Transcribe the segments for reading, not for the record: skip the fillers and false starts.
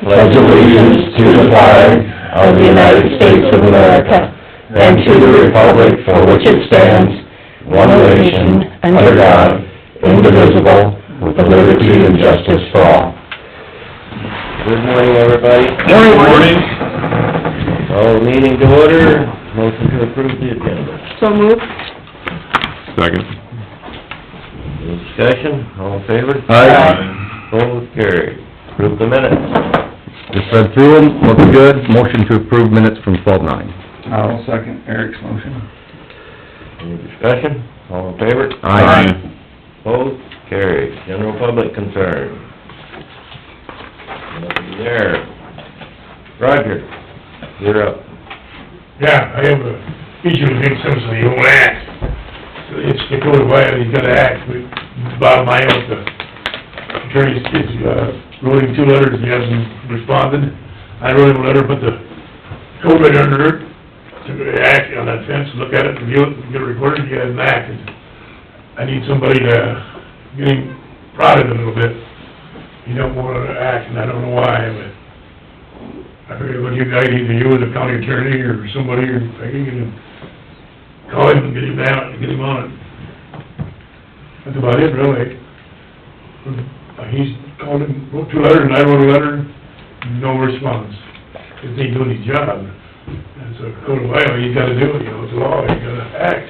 pledge allegiance to the flag of the United States of America and to the republic for which it stands, one nation, under God, indivisible, with liberty and justice for all. Good morning, everybody. Morning. Call the meeting to order. Motion to approve the agenda. So moved. Second. Any discussion? All in favor? Aye. Opposed, carried. Approve the minutes. Just read through them, looks good. Motion to approve minutes from 12:9. I'll second Eric's motion. Any discussion? All in favor? Aye. Opposed, carried. General public concern. Nothing there. Roger, you're up. Yeah, I have a issue with Nick Simpson, he won't act. So it's the code of why he's gotta act, but Bob Miles, the attorney, wrote him 2 letters, he hasn't responded. I wrote him a letter, put the code right under it, to act on that fence, look at it, review it, get it recorded, he hasn't acted. I need somebody to get him prodded a little bit. He don't wanna act, and I don't know why, but I figured what you guys, either you or the county attorney or somebody, or I can get him, call him and get him out, and get him on it. That's about it, really. He's called him, wrote 2 letters, and I wrote a letter, no response. Because he ain't doing his job. And so, code of Iowa, he's gotta do it, you know, it's law, he's gotta act.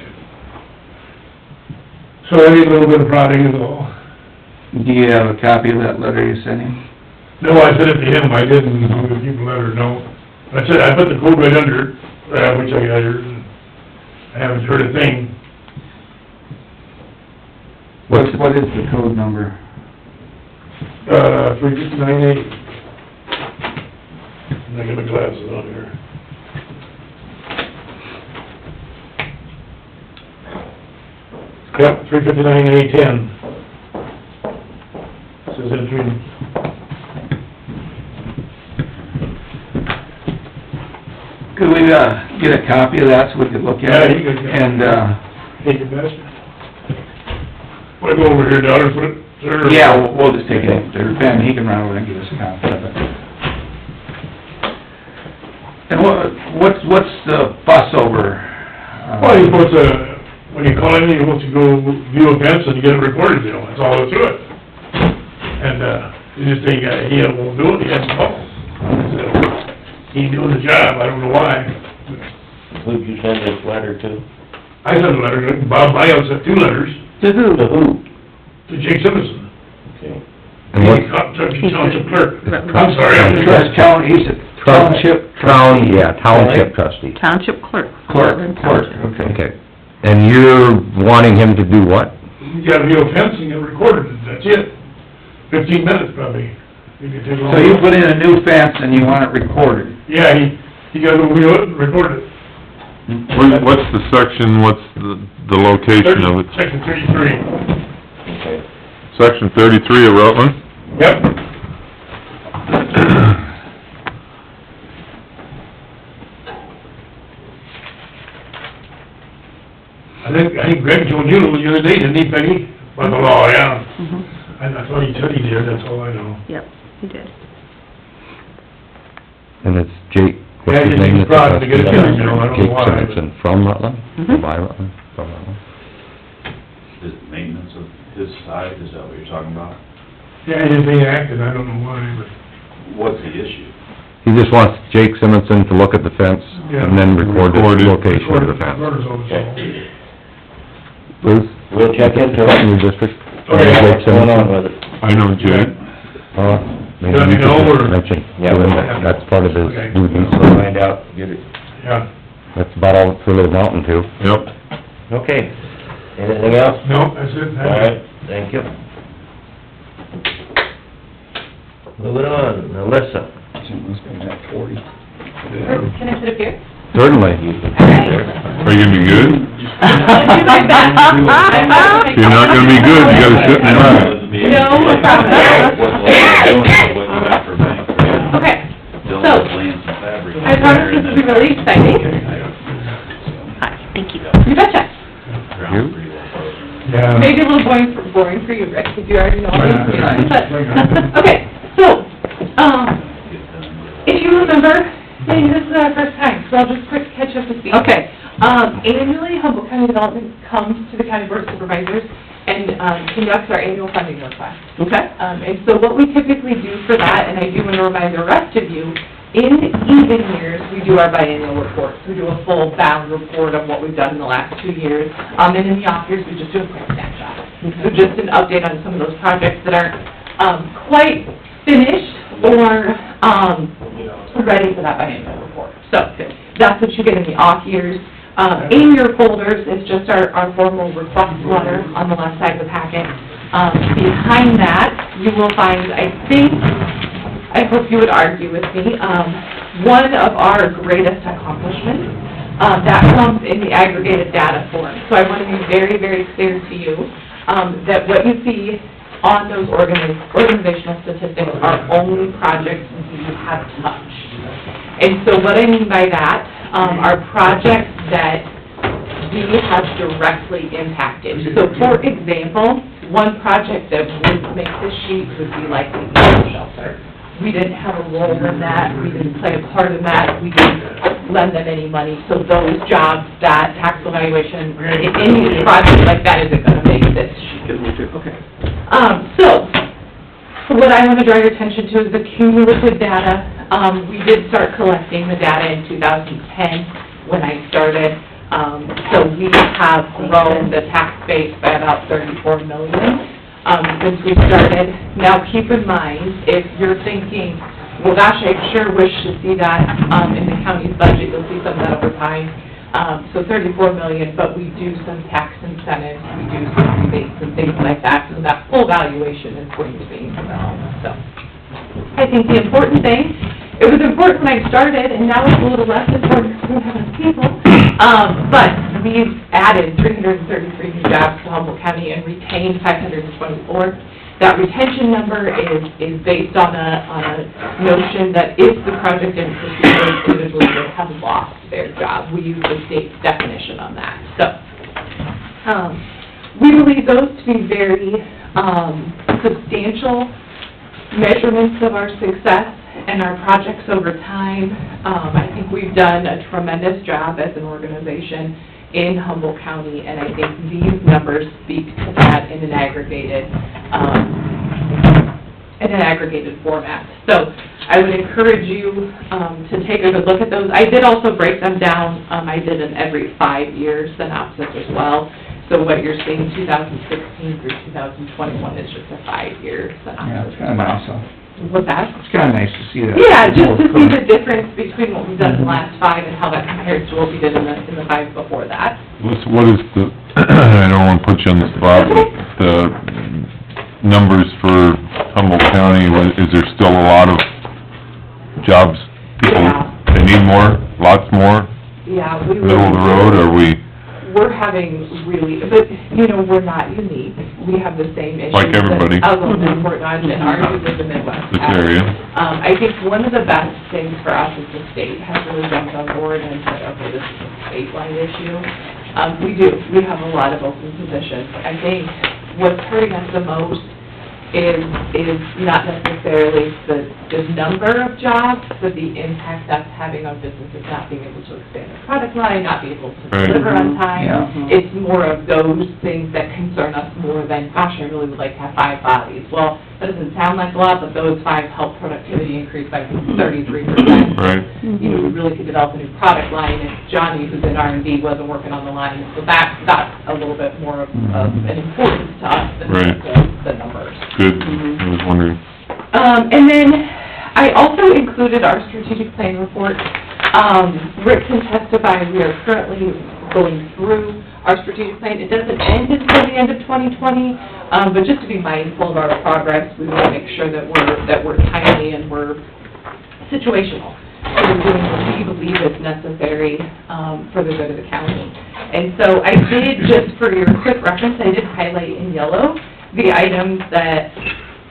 So I need a little bit of prodding is all. Do you have a copy of that letter you sent him? No, I sent it to him, I didn't give him a letter, no. I said, I put the code right under it, which I got here, and I haven't heard a thing. What is the code number? 359A. And I got my glasses on here. Yep, 359A10. Says entry. Could we, get a copy of that so we could look at it? Yeah, you could. And, Take your best. Wanna go over here, daughter, put it there? yeah, we'll just take it up there. Ben, he can run over and give us a copy of it. And what's the fuss over? Well, you're supposed to, when you call in, you're supposed to go view a fence and you get it recorded, you know, that's all that's to it. And, you just think, he won't do it, he hasn't called. He ain't doing the job, I don't know why. Who'd you send this letter to? I sent a letter, Bob Miles sent 2 letters To who? To who? to Jake Simpson. Okay. And what, He's township clerk. I'm sorry, I'm Trust county, he's a township. township trustee. Township clerk. Clerk, Township. okay. Okay. And you're wanting him to do what? You gotta view a fence and get it recorded, that's it. 15 minutes probably. You can take all- So you put in a new fence and you want it recorded? Yeah, he gotta go view it and record it. What's the section, what's the location of it? Section 33. Okay. Section 33 of Rutland? Yep. I think Greg told you the other day, didn't he, Peggy? By the law, yeah. Mhm. I thought he said he did, that's all I know. Yep, he did. And it's Jake, what's Yeah, his I just name? think it's proud to get it done, you know, I don't know why, Jake Simpson, from Rutland? Mhm. Or by Rutland? From Rutland? Is it maintenance of his side, is that what you're talking about? Yeah, he didn't think he acted, I don't know why, but... What's the issue? He just wants Jake Simonson to look at the fence and then record the Record it. location of the fence. Recorder's always all. Bruce? We'll check into it. In your district? Okay. Jake What's going on Simonson? with it? I know Jake. Maybe Let me you could know, just or- mention Yeah, to him we'll- that that's part of his Okay. duties. We'll find out, get it. Yeah. That's about all it's really amounting to. Yep. Okay. Anything else? No, that's it. All right, thank you. Moving on, Alyssa. Can I sit up here? Certainly. Are you gonna be good? If you're not gonna be good, you gotta sit in the back. No problem. Okay, Dylan was laying some fabric. I promise this will be really exciting. Hi, thank you. You betcha. You? Yeah. Maybe a little boring for you, Rick, if you already know all this. But, okay, so, remember, maybe this is our first time, so I'll just quick catch up to speed. Okay. Annually, Humboldt County Development comes to the County Board of Supervisors and conducts our annual funding request. Okay. And so what we typically do for that, and I do want to remind the rest of you, in even years, we do our biannual reports. We do a full bound report of what we've done in the last 2 years. And in the off years, we just do a quick snapshot. So just an update on some of those projects that aren't quite finished or ready for that biannual report. So that's what you get in the off years. In your folders is just our formal request letter on the left side of the packet. Behind that, you will find, I hope you would argue with me, one of our greatest accomplishments, that comes in the aggregated data form. So I want to be very, very clear to you that what you see on those organizational statistics are only projects we have touched. And so what I mean by that are projects that we have directly impacted. So for example, one project that would make this sheet would be like the animal shelter. We didn't have a role in that, we didn't play a part in that, we didn't lend them any money. So those jobs, that tax evaluation, any project like that isn't gonna make this sheet. Okay. So, what I want to draw your attention to is the cumulative data. We did start collecting the data in 2010 when I started. So we have grown the tax base by about 34 million. Since we started. Now, keep in mind, if you're thinking, well, gosh, I sure wish to see that in the county's budget, you'll see some of that over time. So 34 million, but we do some tax incentives, we do some rebates and things like that, so that full valuation is going to be incremental. So, I think the important thing, it was important when I started, and now it's a little less important because we don't have enough people, but we've added 333 new jobs to Humboldt County and retained 524. That retention number is based on a notion that if the project didn't proceed, those individuals would have lost their job. We use the state's definition on that. So, we believe those to be very substantial measurements of our success and our projects over time. I think we've done a tremendous job as an organization in Humboldt County, and I think these numbers speak to that in an aggregated format. So I would encourage you to take a good look at those. I did also break them down. I did an every 5 year synopsis as well. So what you're seeing 2016 through 2021 is just a 5-year synopsis. Yeah, it's kinda nice, huh? What's that? It's kinda nice to see that. Yeah, just to see the difference between what we've done in the last 5 and how that compares to what we did in the 5 before that. What is the, I don't wanna put you on the spot, but the numbers for Humboldt County, is there still a lot of jobs? People, they need more, lots more? Yeah, we really... Middle of the road, or We're having really, but, you know, we're not unique. We have the same issues. Like everybody. That others in Fort Dodge and ours is in the Midwest. This area? I think one of the best things for us is the state has really jumped on board and said, okay, this is a statewide issue. We have a lot of open positions. I think what's hurting us the most is not necessarily the number of jobs, but the impact that's having on businesses not being able to expand their product line, not being able to deliver on time. Yeah. It's more of those things that concern us more than, gosh, I really would like to have 5 bodies. Well, that doesn't sound like a lot, but those 5 help productivity increase by 33%. Right. You know, we really could develop a new product line if Johnny, who's in R&D, wasn't working on the line. So that's a little bit more of an importance to us than the numbers. Good, I was wondering. And then I also included our strategic plan report. Rick can testify, we are currently going through our strategic plan. It doesn't end until the end of 2020, but just to be mindful of our progress, we want to make sure that we're timely and we're situational. We're doing what we believe is necessary for the good of the county. And so I did, just for your quick reference, I did highlight in yellow the items that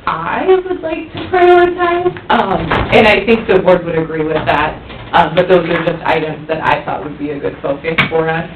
I would like to prioritize, and I think the board would agree with that, but those are just items that I thought would be a good focus for us.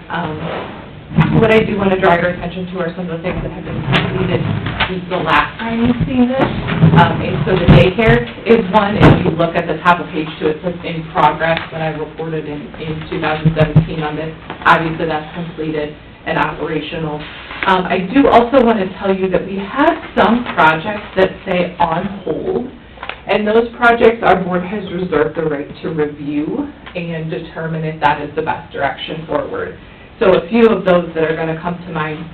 What I do want to draw your attention to are some of the things that have been completed since the last time you've seen this. And so the daycare is one. If you look at the top of page 2, it says in progress when I reported in 2017 on this. Obviously, that's completed and operational. I do also want to tell you that we have some projects that say on hold, and those projects our board has reserved the right to review and determine if that is the best direction forward. So a few of those that are going to come to mind,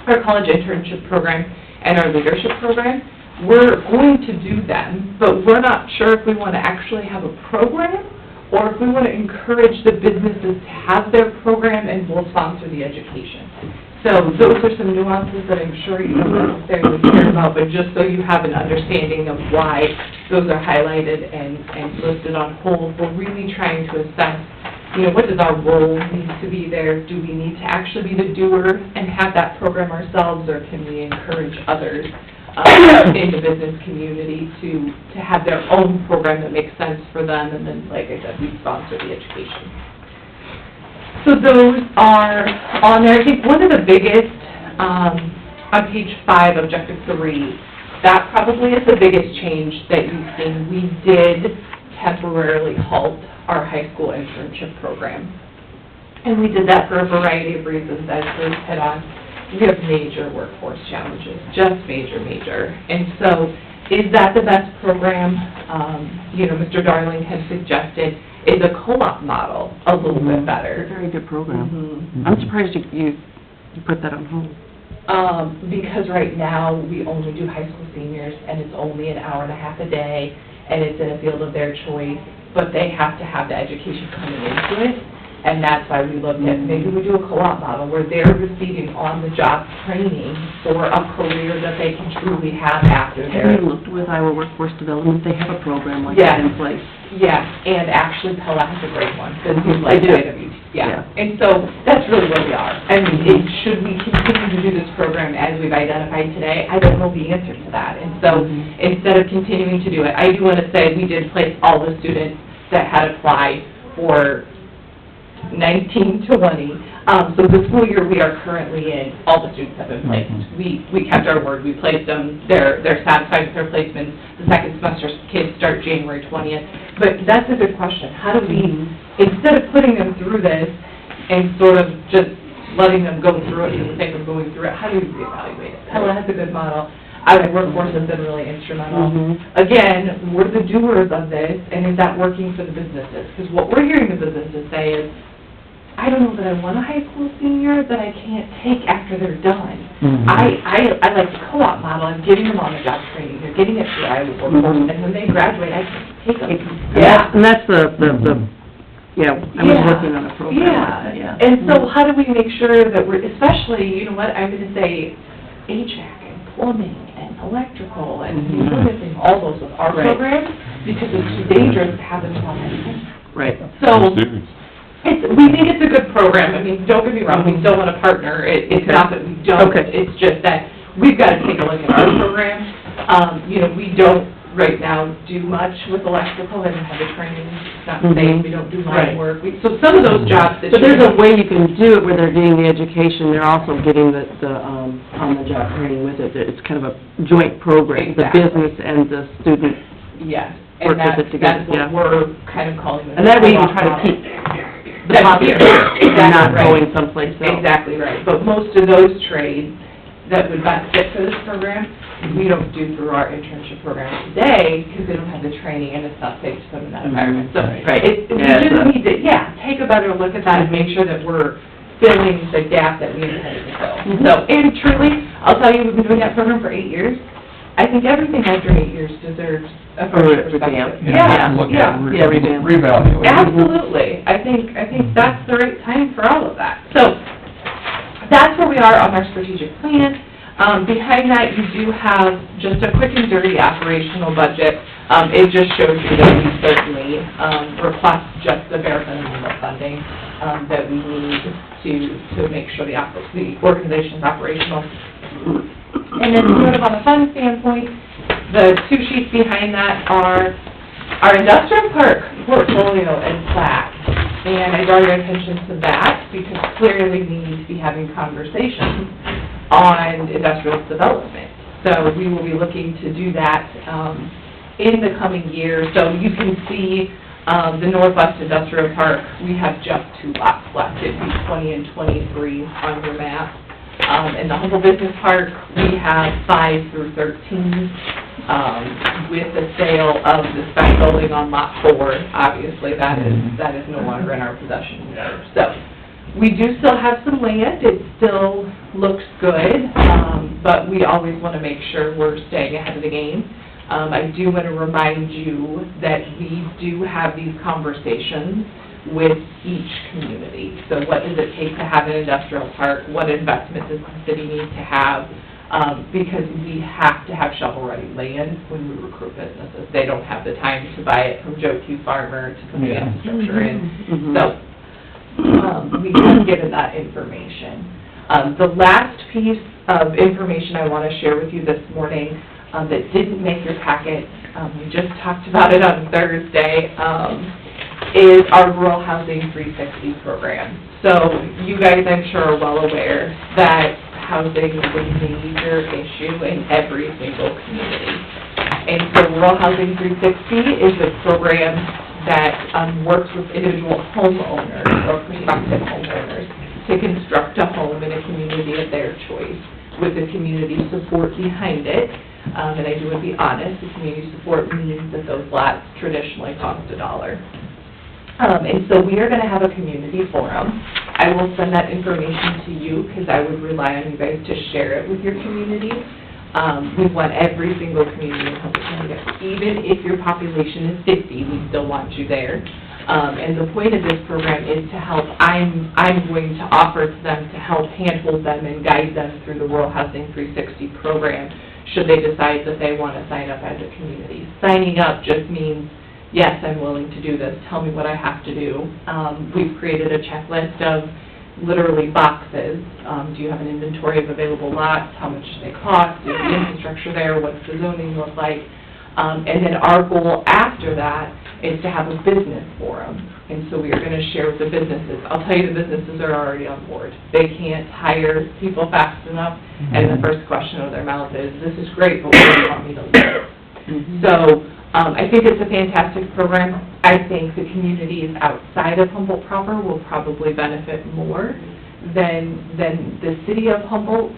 our college internship program and our leadership program, we're going to do them, but we're not sure if we want to actually have a program or if we want to encourage the businesses to have their program and we'll sponsor the education. So those are some nuances that I'm sure you don't necessarily care about, but just so you have an understanding of why those are highlighted and listed on hold, we're really trying to assess, what does our role need to be there? Do we need to actually be the doer and have that program ourselves, or can we encourage others in the business community to have their own program that makes sense for them, and then, like I said, we sponsor the education. So those are on there. I think one of the biggest, on page 5, objective 3, that probably is the biggest change that you've seen. We did temporarily halt our high school internship program. And we did that for a variety of reasons, as Liz hit on. We have major workforce challenges, just major. And so, is that the best program? Mr. Darling had suggested, is a co-op model a little bit better? It's a very good program. Mm-hmm. I'm surprised you put that on hold. Because right now, we only do high school seniors, and it's only an hour and a half a day, and it's in a field of their choice, but they have to have the education coming into it, and that's why we looked at, maybe we do a co-op model, where they're receiving on-the-job training for a career that they can truly have after their... Have you looked with Iowa Workforce Development? They have a program like that in place. Yeah, and actually Pella has a great one, because we I like do. IWT. Yeah, and so that's really where we are. I mean, should we continue to do this program as we've identified today? I don't know the answer to that. And so instead of continuing to do it, I do want to say we did place all the students that had applied for 19-20. So the school year we are currently in, all the students have been placed. We kept our word, we placed them, they're satisfied with their placements. The second semester kids start January 20th. But that's a good question. How do we, instead of putting them through this and sort of just letting them go through it for the sake of going through it, how do we reevaluate it? Pella has a good model. Our workforce has been really instrumental. Again, we're the doers of this, and is that working for the businesses? Because what we're hearing the businesses say is, I don't know that I want a high school senior that I can't take after they're done. I like the co-op model. I'm giving them on-the-job training. They're getting it through Iowa Workforce, and when they graduate, I can take them. And that's the I was working on a program like that, yeah. And so how do we make sure that we're, especially, you know what, I'm going to say HVAC and plumbing and electrical and limiting all those with our programs, because it's too dangerous to have them on anything. Right. So, we think it's a good program. I mean, don't get me wrong, we still want to partner. It's not that we don't. It's just that we've got to take a look at our program. We don't right now do much with electrical. I don't have the training. It's not safe. We don't do line work. So some of those jobs that... But there's a way you can do it where they're getting the education, they're also getting the on-the-job training with it. It's kind of a joint program, the business and the student. Yes. Work with it together, that's what we're kind of calling it. And that way you can try to keep the population not going someplace else. Exactly right. But most of those trades that would benefit for this program, we don't do through our internship program today, because they don't have the training and it's not safe to put them in that environment. So, we just need to, take a better look at that and make sure that we're filling the gap that we intended to fill. So, and truly, I'll tell you, we've been doing that program for 8 years. I think everything after 8 years deserves a fresh perspective. Reevaluate. Absolutely. I think that's the right time for all of that. So, that's where we are on our strategic plan. Behind that, you do have just a quick and dirty operational budget. It just shows you that we certainly request just the bare minimum of funding that we need to make sure the organization's operational. And then sort of on a fund standpoint, the 2 sheets behind that are our industrial park portfolio and plat. And I draw your attention to that because clearly we need to be having conversations on industrial development. So we will be looking to do that in the coming year. So you can see the Northwest Industrial Park, we have just 2 lots left. It'd be 20 and 23 on your map. In the Humboldt Business Park, we have 5 through 13. With the sale of the spec building on Lot 4, obviously that is no longer in our possession either. So, we do still have some land, it still looks good, but we always want to make sure we're staying ahead of the game. I do want to remind you that we do have these conversations with each community. So what does it take to have an industrial park? What investment does the city need to have? Because we have to have shovel-ready land when we recruit businesses. They don't have the time to buy it from Joe Q. Farmer to put the infrastructure in. So, we have given that information. The last piece of information I want to share with you this morning that didn't make your packet, we just talked about it on Thursday, is our Rural Housing 360 program. So, you guys, I'm sure, are well aware that housing is a major issue in every single community. And so Rural Housing 360 is a program that works with individual homeowners or prospective homeowners to construct a home in a community of their choice with the community support behind it. And I do want to be honest, the community support means that those lots traditionally cost $1. And so we are going to have a community forum. I will send that information to you because I would rely on you guys to share it with your community. We want every single community in Humboldt County, even if your population is 50, we still want you there. And the point of this program is to help, I'm going to offer to them to help handhold them and guide them through the Rural Housing 360 program should they decide that they want to sign up as a community. Signing up just means, yes, I'm willing to do this, tell me what I have to do. We've created a checklist of literally boxes. Do you have an inventory of available lots? How much do they cost? Is the infrastructure there? What's the zoning look like? And then our goal after that is to have a business forum. And so we are going to share with the businesses. I'll tell you, the businesses are already on board. They can't hire people fast enough, and the first question out of their mouth is, this is great, but where do you want me to live? So, I think it's a fantastic program. I think the communities outside of Humboldt proper will probably benefit more than the city of Humboldt,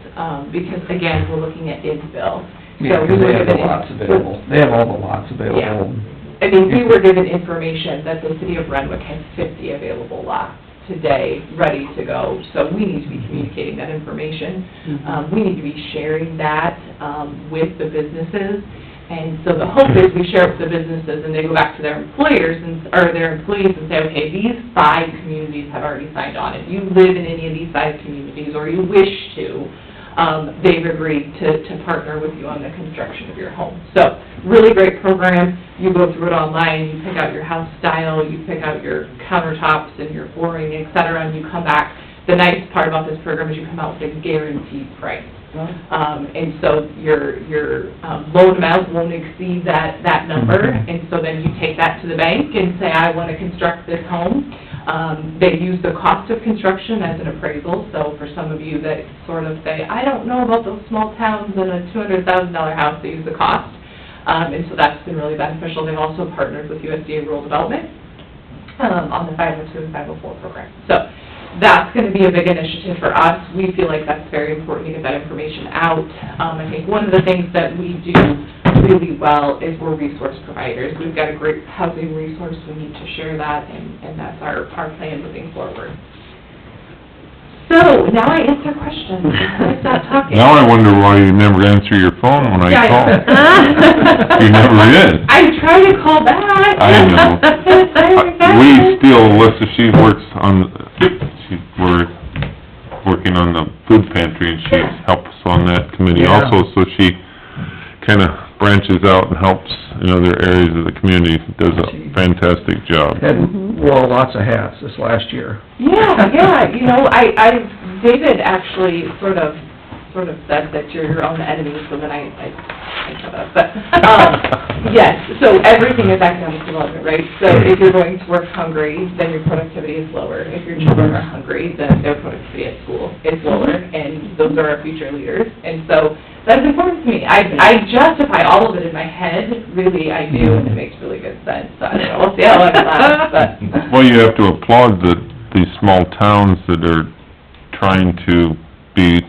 because again, we're looking at infill. Yeah, because they have the lots available. They have all the lots available. Yeah. I mean, we were given information that the city of Renwick has 50 available lots today, ready to go, so we need to be communicating that information. We need to be sharing that with the businesses. And so the hope is we share it with the businesses and they go back to their employers or their employees and say, okay, these 5 communities have already signed on. If you live in any of these 5 communities or you wish to, they've agreed to partner with you on the construction of your home. So, really great program. You go through it online, you pick out your house style, you pick out your countertops and your flooring, et cetera, and you come back. The nice part about this program is you come out with a guaranteed price. And so your loan amount won't exceed that number, and so then you take that to the bank and say, I want to construct this home. They use the cost of construction as an appraisal, so for some of you that sort of say, I don't know about those small towns and a $200,000 house, they use the cost. And so that's been really beneficial. They've also partnered with USDA Rural Development on the 502 and 504 program. So that's going to be a big initiative for us. We feel like that's very important to get that information out. I think one of the things that we do really well is we're resource providers. We've got a great housing resource. We need to share that, and that's our plan moving forward. So, now I answer questions. I stop talking. Now I wonder why you never answer your phone when I call. You never did. I try to call back. I know. We still, Alyssa, we're working on the food pantry, and she helps on that committee also, so she kinda branches out and helps in other areas of the community, does a fantastic job. Had wore lots of hats this last year. Yeah, you know, David actually sort of sort of said that you're your own enemy, so then I shut up. But, yes, so everything is economic development, right? So if you're going to work hungry, then your productivity is lower. If your children are hungry, then their productivity at school is lower, and those are our future leaders. And so that's important to me. I justify all of it in my head, really I do, and it makes really good sense. So I don't know, we'll see how it lasts, but... Well, you have to applaud these small towns that are trying to be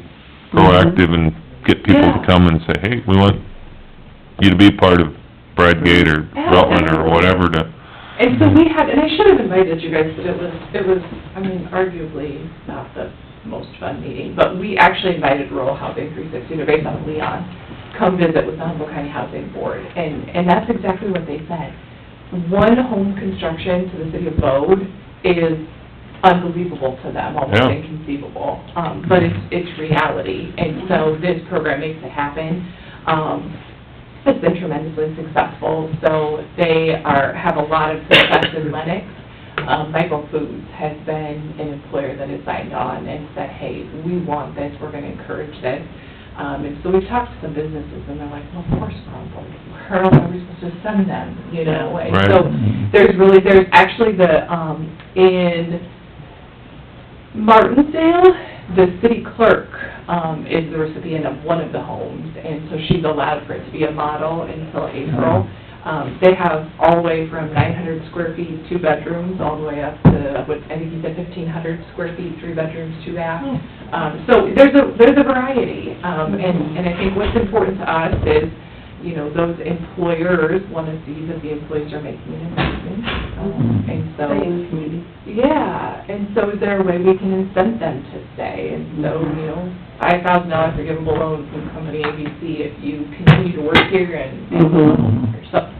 proactive and get people to come and say, hey, we want you to be part of Bradgate or Rutland or whatever to... And so we had, and I should have invited you guys, but it was, I mean, arguably not the most fun meeting, but we actually invited Rural Housing 360, they're based out of Leon, come visit with the Humboldt County Housing Board, and that's exactly what they said. One home construction to the city of Bode is unbelievable to them, almost inconceivable, but it's reality, and so this program makes it happen. It's been tremendously successful, so they have a lot of success in Lennox. Michael Foods has been an employer that has signed on and said, hey, we want this, we're going to encourage this. And so we've talked to some businesses, and they're like, well, of course we're on board. Where else are we supposed to send them, you know? And so there's actually in Martinsdale, the city clerk is the recipient of one of the homes, and so she's allowed for it to be a model until April. They have all the way from 900 square feet, 2 bedrooms, all the way up to, I think you said 1,500 square feet, 3 bedrooms, 2 baths. So there's a variety, and I think what's important to us is, you know, those employers want to see that the employees are making an investment, and so, yeah, and so is there a way we can incent them to stay? And so, you know, $5,000 forgivable loan from company ABC if you continue to work here and so,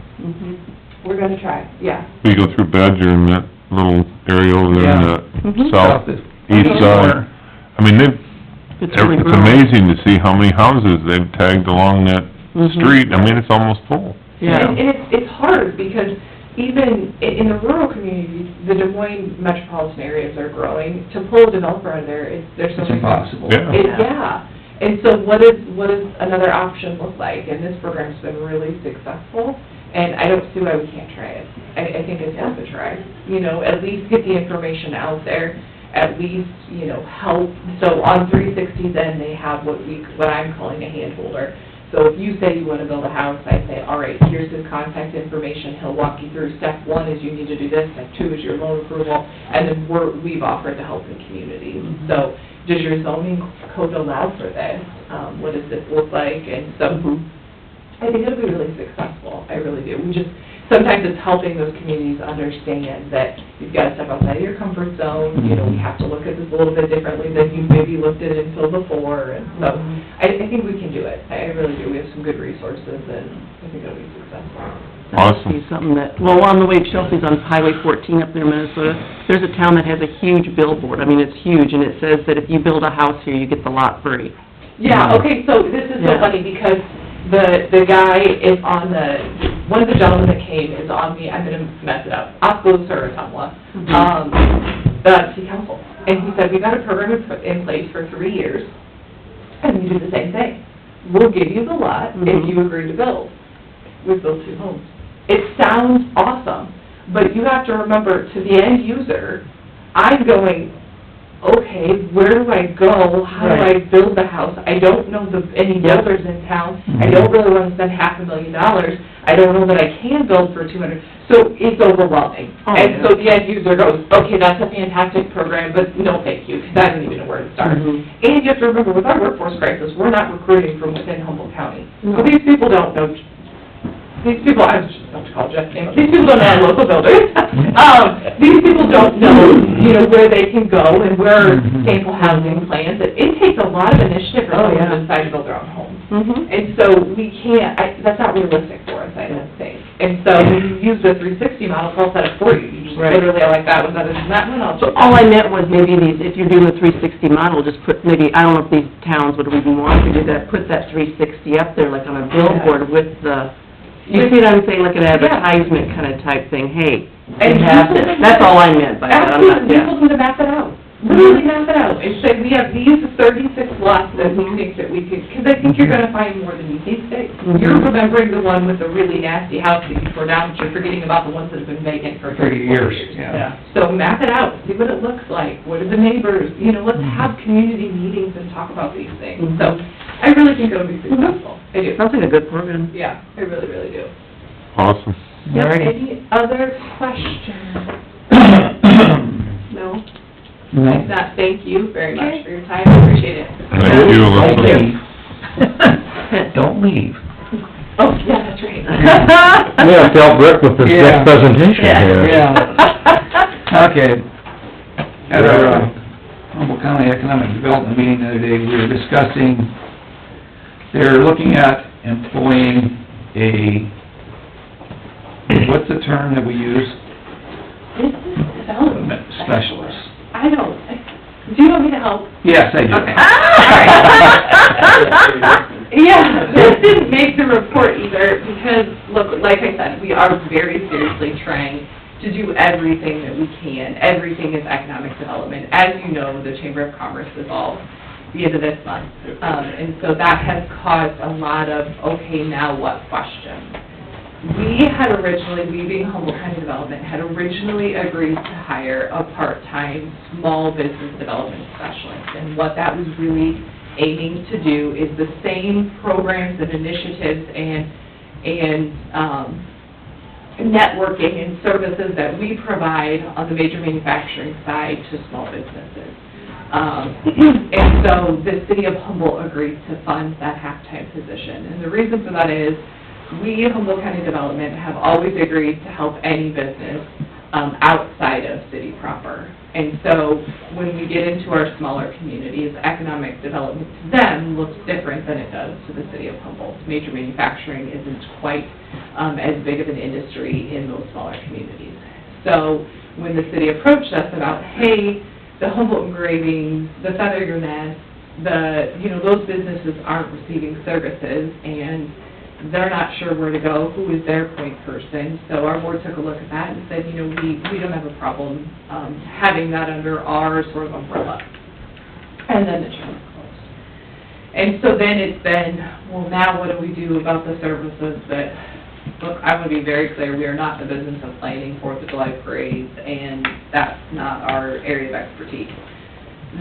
we're going to try, yeah. We go through Badger in that little area over there in the southeast side. I mean, it's amazing to see how many houses they've tagged along that street. I mean, it's almost full. Yeah. And it's hard because even in the rural communities, the Des Moines metropolitan areas are growing. To pull a developer out of there, there's so many... impossible. Yeah. And so what does another option look like? And this program's been really successful, and I don't see why we can't try it. I think it's worth a try. You know, at least get the information out there, at least, you know, help. So on 360 then they have what I'm calling a hand holder. So if you say you want to build a house, I say, all right, here's his contact information. He'll walk you through. Step 1 is you need to do this. Step 2 is your loan approval. And then we've offered to help the community. So does your zoning code allow for this? What does this look like? And so I think it'll be really successful. I really do. Sometimes it's helping those communities understand that you've got to step outside of your comfort zone. You know, we have to look at this a little bit differently than you maybe looked at it until before. And so I think we can do it. I really do. We have some good resources, and I think it'll be successful. Awesome. Something that, well, on the way to Chelsea's on Highway 14 up there in Minnesota, there's a town that has a huge billboard. I mean, it's huge, and it says that if you build a house here, you get the lot free. Yeah, okay, so this is so funny because the guy is on one of the gentlemen that came is on I'm gonna mess it up, Oskaloosa or the city council. And he said, we've got a program in place for 3 years, and we do the same thing. We'll give you the lot if you agree to build. We've built 2 homes. It sounds awesome, but you have to remember, to the end user, I'm going, okay, where do I go? How do I build the house? I don't know any builders in town. I don't really want to spend $500,000. I don't know that I can build for $200,000. So it's overwhelming. And so the end user goes, okay, that's a fantastic program, but no thank you, because I don't even know where to start. And you have to remember, with our workforce crisis, we're not recruiting from within Humboldt County. So these people don't know. These people, I was just about to call Jeff name, these people don't know local builders. These people don't know, you know, where they can go and where sample housing plans. It takes a lot of initiative for someone to decide to build their own home. And so we can't, that's not realistic for us, I don't think. And so when you use the 360 model, it's all set up for you. You just literally like that was other than that one. So all I meant was maybe if you're doing the 360 model, just put maybe, I don't know if these towns would even want to do that, put that 360 up there like on a billboard with the... You see what I'm saying, like an advertisement kind of type thing, hey, you have this. That's all I meant by that. Absolutely, people need to map it out. literally map it out, and say, we have these 36 lots that we think that we could, because I think you're gonna find more than you think. You're remembering the one with the really nasty house that you tore down, but you're forgetting about the ones that have been vacant for 30 years, yeah. yeah. So map it out, see what it looks like, what are the neighbors, you know, let's have community meetings and talk about these things. So I really think it'll be successful, I do. Sounds like a good program. Yeah, I really, really do. Awesome. Yep, Alrighty. any other questions? No? No. If not, thank you very much for your time, I appreciate it. Thank you, Don't Alyssa. leave. Don't leave. Oh, yeah, that's right. We have to help Rick with this Yeah. next presentation here. Yeah. Okay. At our Humboldt County Economic Development meeting the other day, we were discussing, they're looking at employing what's the term that we use? Business development Specialist. I don't, do you want me to help? Yes, I do. Okay. Yeah, this didn't make the report either, because, look, like I said, we are very seriously trying to do everything that we can. Everything is economic development. As you know, the Chamber of Commerce dissolved the end of this month. And so that has caused a lot of, okay, now what questions. We had originally, we being Humboldt County Development, had originally agreed to hire a part-time small business development specialist. And what that was really aiming to do is the same programs and initiatives and networking and services that we provide on the major manufacturing side to small businesses. And so the city of Humboldt agreed to fund that half-time position. And the reason for that is, we, Humboldt County Development, have always agreed to help any business outside of city proper. And so, when we get into our smaller communities, economic development to them looks different than it does to the city of Humboldt. Major manufacturing isn't quite as big of an industry in those smaller communities. So, when the city approached us about, hey, the Humboldt engravings, the Feather Your Nest, those businesses aren't receiving services, and they're not sure where to go, who is their point person. So our board took a look at that and said, we don't have a problem having that under our sort of umbrella. And then the term closed. And so then it's been, well, now what do we do about the services that, look, I want to be very clear, we are not in the business of planning 4th of July parades, and that's not our area of expertise.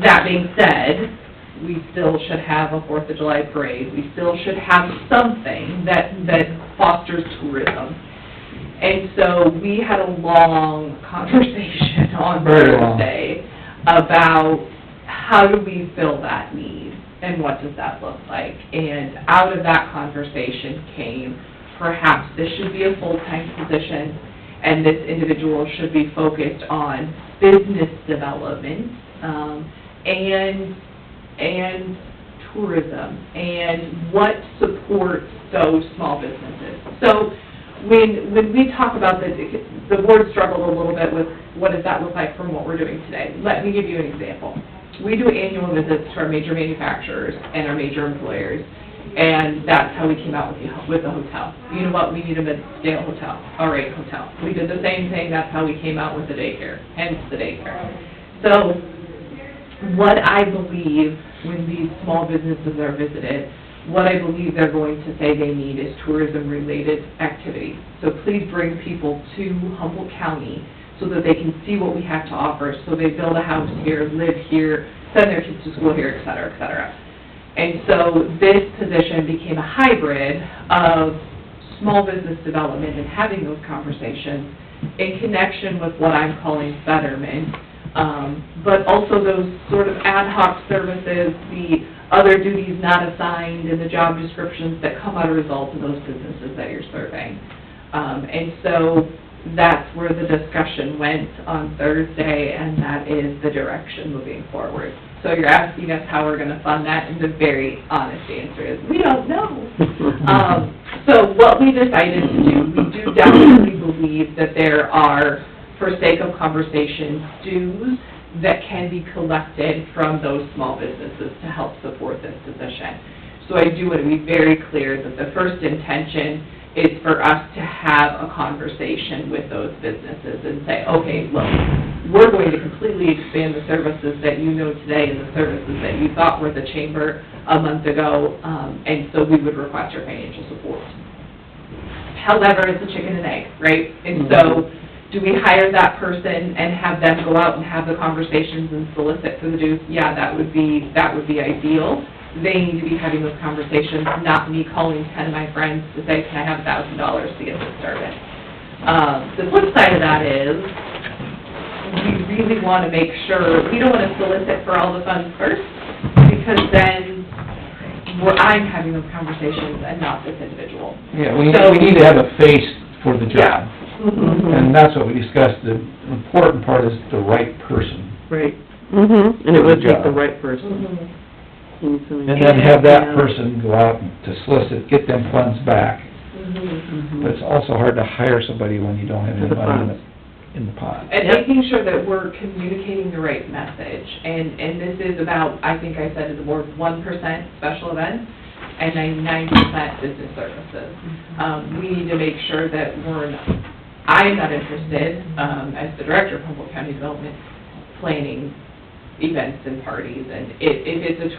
That being said, we still should have a 4th of July parade. We still should have something that fosters tourism. And so we had a long conversation on Thursday about how do we fill that need and what does that look like. And out of that conversation came, perhaps this should be a full-time position and this individual should be focused on business development, and tourism, and what supports those small businesses. So when we talk about the board struggled a little bit with what does that look like from what we're doing today. Let me give you an example. We do annual visits to our major manufacturers and our major employers, and that's how we came out with the hotel. You know what, we need a mid-scale hotel. All right, hotel. We did the same thing, that's how we came out with the daycare, hence the daycare. So what I believe when these small businesses are visited, what I believe they're going to say they need is tourism-related activities. So please bring people to Humboldt County so that they can see what we have to offer, so they build a house here, live here, send their kids to school here, et cetera, et cetera. And so this position became a hybrid of small business development and having those conversations in connection with what I'm calling betterment, but also those sort of ad hoc services, the other duties not assigned, and the job descriptions that come out as a result of those businesses that you're serving. And so that's where the discussion went on Thursday, and that is the direction moving forward. So you're asking us how we're going to fund that, and the very honest answer is, we don't know. So what we decided to do, we do definitely believe that there are, for sake of conversation, dues that can be collected from those small businesses to help support this position. So I do want to be very clear that the first intention is is for us to have a conversation with those businesses and say, okay, look, we're going to completely expand the services that you know today and the services that you thought were the chamber a month ago, and so we would request your financial support. However, it's a chicken and egg, right? And so, do we hire that person and have them go out and have the conversations and solicit for the dues? Yeah, that would be ideal. They need to be having those conversations, not me calling 10 of my friends to say, can I have $1,000 to get this started? The flip side of that is, we really want to make sure, we don't want to solicit for all the funds first, because then I'm having those conversations and not this individual. Yeah, we need to have a face for the job. Mhm. And that's what we discussed, the important part is the right person. Right. Mhm. And it would take the right person. Mhm. And then have that person go out to solicit, get them funds back. Mhm. But it's also hard to hire somebody when you don't have any For the money funds. in the pot. And making sure that we're communicating the right message, and this is about, I think I said it, more 1% special events and 99% business services. We need to make sure that I'm not interested, as the director of Humboldt County Development, planning events and parties, and if it's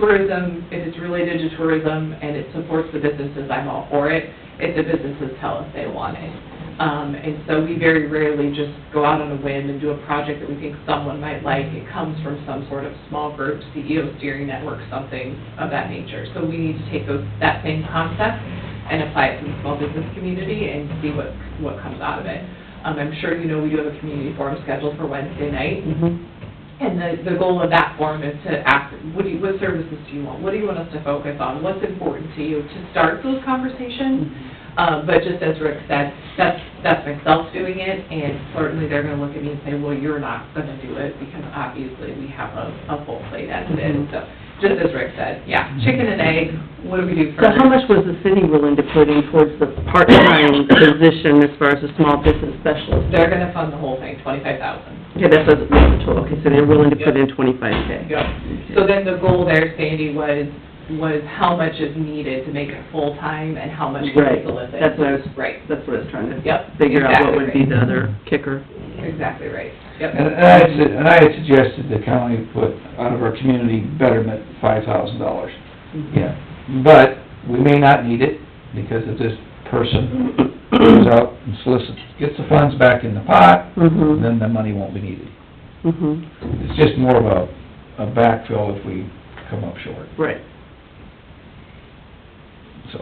related to tourism and it supports the businesses, I'm all for it, if the businesses tell us they want it. And so we very rarely just go out on a whim and do a project that we think someone might like. It comes from some sort of small group, CEO steering network, something of that nature. So we need to take that same concept and apply it to the small business community and see what comes out of it. I'm sure you know we do have a community forum scheduled for Wednesday night. Mhm. And the goal of that forum is to ask, what services do you want? What do you want us to focus on? What's important to you? To start those conversations. But just as Rick said, that's myself doing it, and certainly they're gonna look at me and say, well, you're not gonna do it, because obviously we have a full plate as it is. So, just as Rick said, yeah, chicken and egg, what do we do So first? how much was the city willing to put in towards the part-time position as far as a small business specialist? They're gonna fund the whole thing, $25,000. Okay, that's the total, okay, so they're willing to put in 25K. Yep. So then the goal there, Sandy, was how much is needed to make it full-time and how much can we Right, solicit. that's what I was, Right. that's what I was trying to Yep, figure out, what would be exactly the other kicker. Exactly right, yep. And I had suggested the county put out of our community betterment $5,000. Yeah, but we may not need it, because if this person goes out and solicits, gets the funds back in the pot, Mhm. then the money won't be needed. Mhm. It's just more of a backfill if we come up short, Right. so.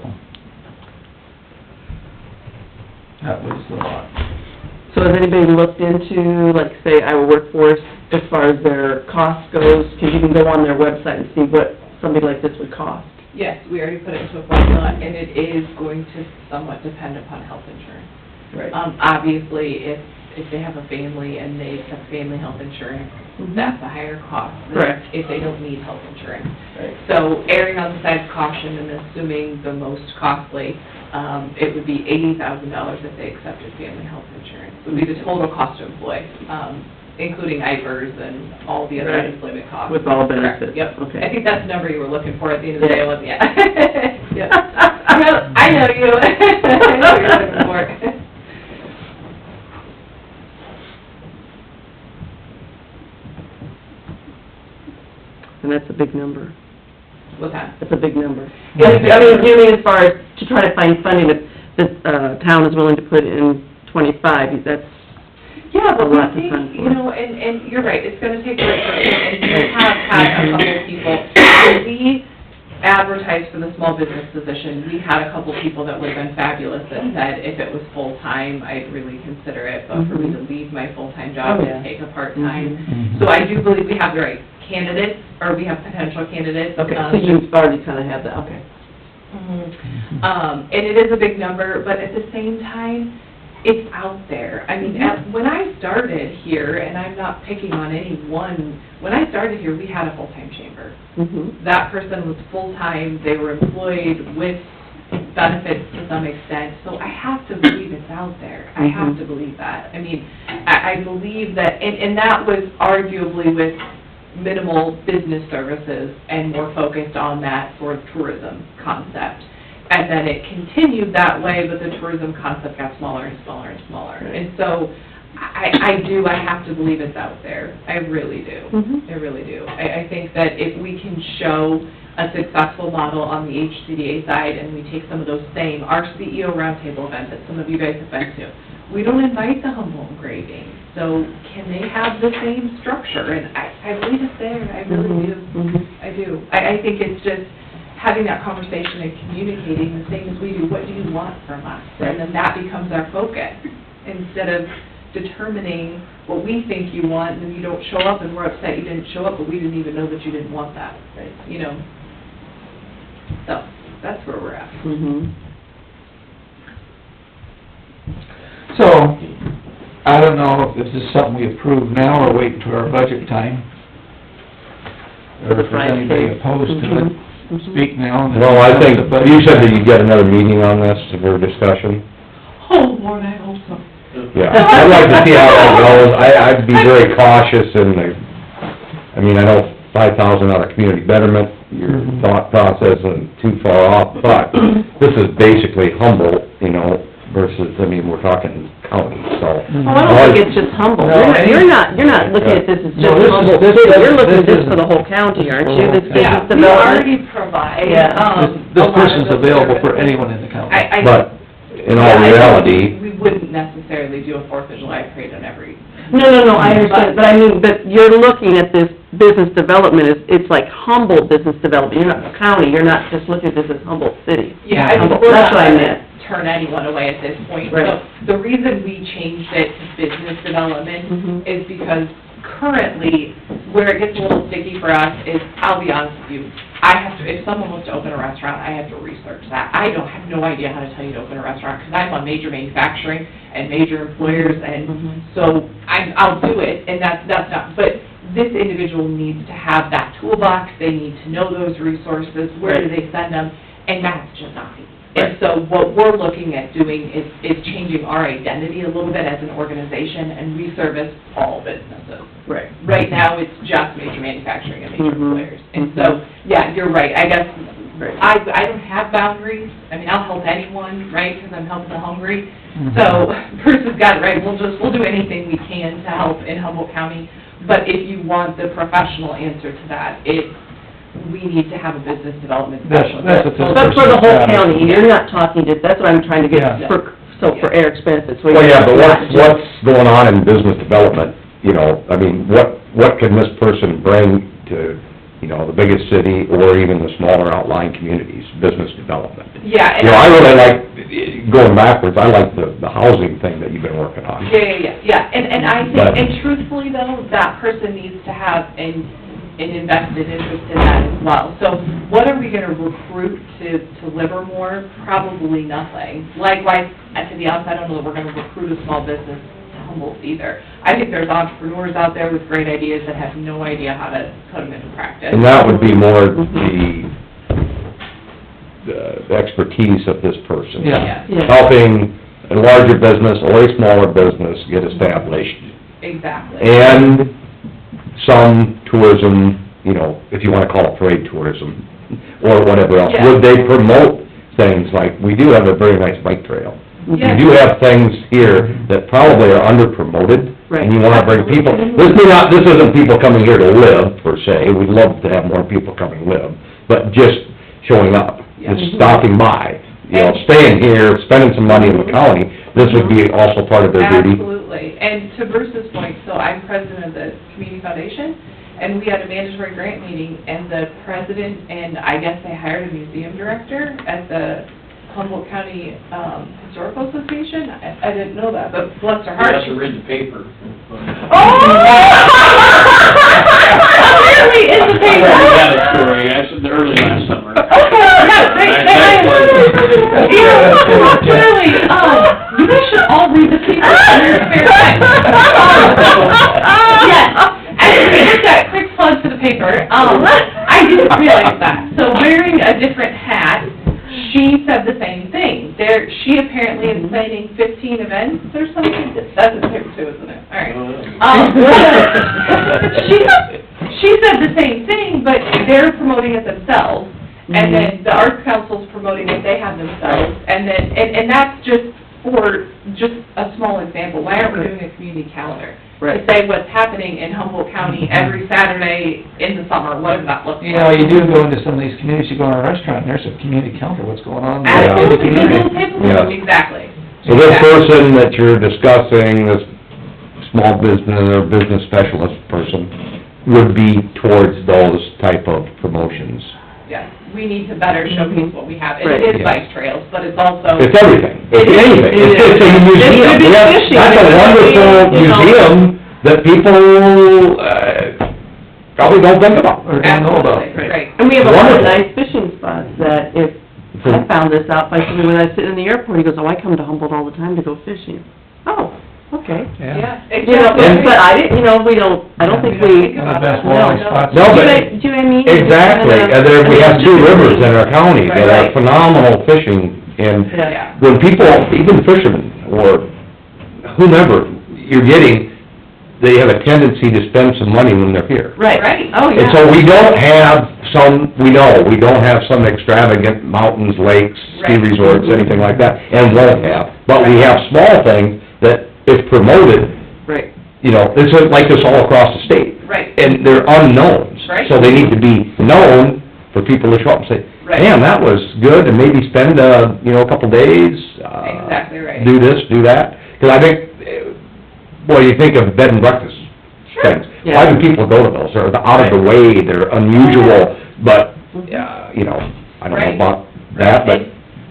That was the lot. So has anybody looked into, like, say, Iowa Workforce, as far as their cost goes? Because you can go on their website and see what somebody like this would cost. Yes, we already put it into a formula, and it is going to somewhat depend upon health insurance. Right. Obviously, if they have a family and they have family health insurance, that's a higher cost than Correct. if they don't need health insurance. Right. So erring on the side of caution and assuming the most costly, it would be $80,000 if they accepted family health insurance. It would be the total cost to employ, including IFRS and all the other Right. unemployment costs. With all Correct. benefits. Yep. Okay. I think that's the number you were looking for at the end of the day, wasn't it? Yep. I know you. I know what you're looking for. And that's a big number. What's that? That's a big number. You mean, as far as to try to find funding, if the town is willing to put in 25, that's Yeah, but a lot we to fund think, for. you know, and you're right, it's gonna take the right person, and we have had a couple of people, when we advertised for the small business position, we had a couple people that would've been fabulous that said, if it was full-time, I'd really consider it, but for me to leave my full-time job Oh, yeah. and take a part-time. Mhm. So I do believe we have the right candidates, or we have potential candidates. Okay, so you've already kind of have that, okay. And it is a big number, but at the same time, it's out there. I mean, when I started here, and I'm not picking on any one, when I started here, we had a full-time chamber. Mhm. That person was full-time, they were employed with benefits to some extent, so I have to believe it's out there. I have to believe that. I mean, I believe that, and that was arguably with minimal business services and more focused on that sort of tourism concept. And then it continued that way, but the tourism concept got smaller and smaller and smaller. And so, I have to believe it's out there. I really do. I really do. I think that if we can show a successful model on the HCDA side, and we take some of those same, our CEO roundtable event that some of you guys have been to, we don't invite the Humboldt engraving. So can they have the same structure? And I believe it's there. I really do. I do. I think it's just having that conversation and communicating the same as we do. What do you want from us? And then that becomes our focus, instead of determining what we think you want, and then you don't show up, and we're upset you didn't show up, but we didn't even know that you didn't want that, you know? So, that's where we're at. So, I don't know if this is something we approve now or wait until our budget time, or if there's anybody opposed to it, speak now. Well, I think, you said that you got another meeting on this for discussion? Oh, Lord, I hope so. Yeah, I'd like to see how that goes. I'd be very cautious in the, I mean, I know 5,000 out of community betterment, your thought process isn't too far off, but this is basically Humboldt, you know, versus, I mean, we're talking county, so. Well, I don't think it's just Humboldt. You're not looking at this as just Humboldt City. You're looking at this for the whole county, aren't you? This business We development. already provide, This person's available for anyone in the county. But in all reality, we wouldn't necessarily do a 4th of July parade on every... No, I understand, but I mean, but you're looking at this business development, it's like Humboldt business development, you're not county, you're not just looking at this as Humboldt City. Yeah, Humboldt, we're that's not what I gonna meant. turn anyone away at this point. Right. So the reason we changed it to business development is because currently, where it gets a little sticky for us is, I'll be honest with you, I have to, if someone wants to open a restaurant, I have to research that. I have no idea how to tell you to open a restaurant, because I'm on major manufacturing and major employers, and so I'll do it, and that's not, but this individual needs to have that toolbox, they need to know those resources, where do they send them, and that's just not me. And so what we're looking at doing is changing our identity a little bit as an organization, and we service all businesses. Right. Right now, it's just major manufacturing and major employers. And so, yeah, you're right, I guess, I don't have boundaries, I mean, I'll help anyone, right, because I'm helping the hungry. So, Bruce has got it right, we'll do anything we can to help in Humboldt County, but if you want the professional answer to that, we need to have a business development specialist. That's for the whole county, you're not talking to, that's what I'm trying to get, for Eric's benefits. well, yeah, but what's going on in business development, you know, I mean, what can this person bring to, you know, the biggest city or even the smaller outlying communities, business development? Yeah. You know, I really like, going backwards, I like the housing thing that you've been working on. Yeah, and I think, and truthfully though, that person needs to have an invested interest in that as well. So what are we gonna recruit to Livermore? Probably nothing. Likewise, to be honest, I don't know that we're gonna recruit a small business to Humboldt either. I think there's entrepreneurs out there with great ideas that have no idea how to put them into practice. And that would be more the expertise of this person. Yeah. Helping a larger business or a smaller business get established. Exactly. And some tourism, you know, if you wanna call it parade tourism, or whatever else. Yeah. Would they promote things like, we do have a very nice bike trail. Yeah. We do have things here that probably are under-promoted, and you wanna bring people, this isn't people coming here to live, per se, we'd love to have more people coming to live, but just showing up, just stopping by, you know, staying here, spending some money in the county, this would be also part of their duty. Absolutely, and to Bruce's point, so I'm president of the Community Foundation, and we had a mandatory grant meeting, and the president, and I guess they hired a museum director at the Humboldt County Historical Association. I didn't know that, but bless her heart. You have to read the paper. Oh! Really, in the paper? I read that story, I said early last summer. Okay, really, you guys should all read the paper in your spare time. Yes, and just that quick plug to the paper, I didn't realize that. So wearing a different hat, she said the same thing. She apparently is planning 15 events or something. That's in the paper too, isn't it? All right. She said the same thing, but they're promoting it themselves. And then the Arts Council's promoting promoting what they have themselves, and then, and that's just for, just a small example, why aren't we doing a community calendar? Right. To say what's happening in Humboldt County every Saturday in the summer, what does that look like? You know, you do go into some of these communities, you go in a restaurant, and there's a community calendar, what's going on. Absolutely, Yeah. exactly. So this person that you're discussing, this small business or business specialist person, would be towards those type of promotions. Yes, we need to better showcase what we have, and Right. it is bike trails, but it's also. It's everything, it's anything, it's a museum. It's We have- fishing. That's a wonderful You know. museum that people, probably don't think about. Or don't know about. Absolutely, right. And we have a lot of Wonderful. nice fishing spots that if, I found this out by somebody when I was sitting in the airport, he goes, oh, I come to Humboldt all the time to go fishing. Oh, okay. Yeah, You know, exactly. but I didn't, I don't think we. One of the best walleye spots. No, but- Do you know what I mean? Exactly, and there, we have two rivers in our county that are Right. phenomenal fishing, and Yeah. when people, even fishermen, or whomever you're getting, they have a tendency to spend some money when they're here. Right. Right. Oh, yeah. And so we don't have we don't have some extravagant mountains, lakes, ski Right. resorts, anything like that, and won't have. But we have small things that, if promoted, Right. it's like this all across the state. Right. And they're unknowns. Right. So they need to be known for people to show up and say, Right. man, that was good, and maybe spend, a couple days. Exactly right. Do this, do that. Because I think, you think of bed and breakfast things. Yeah. Why do people go to those? They're out of the way, they're unusual, but, I don't know Right. about that, but,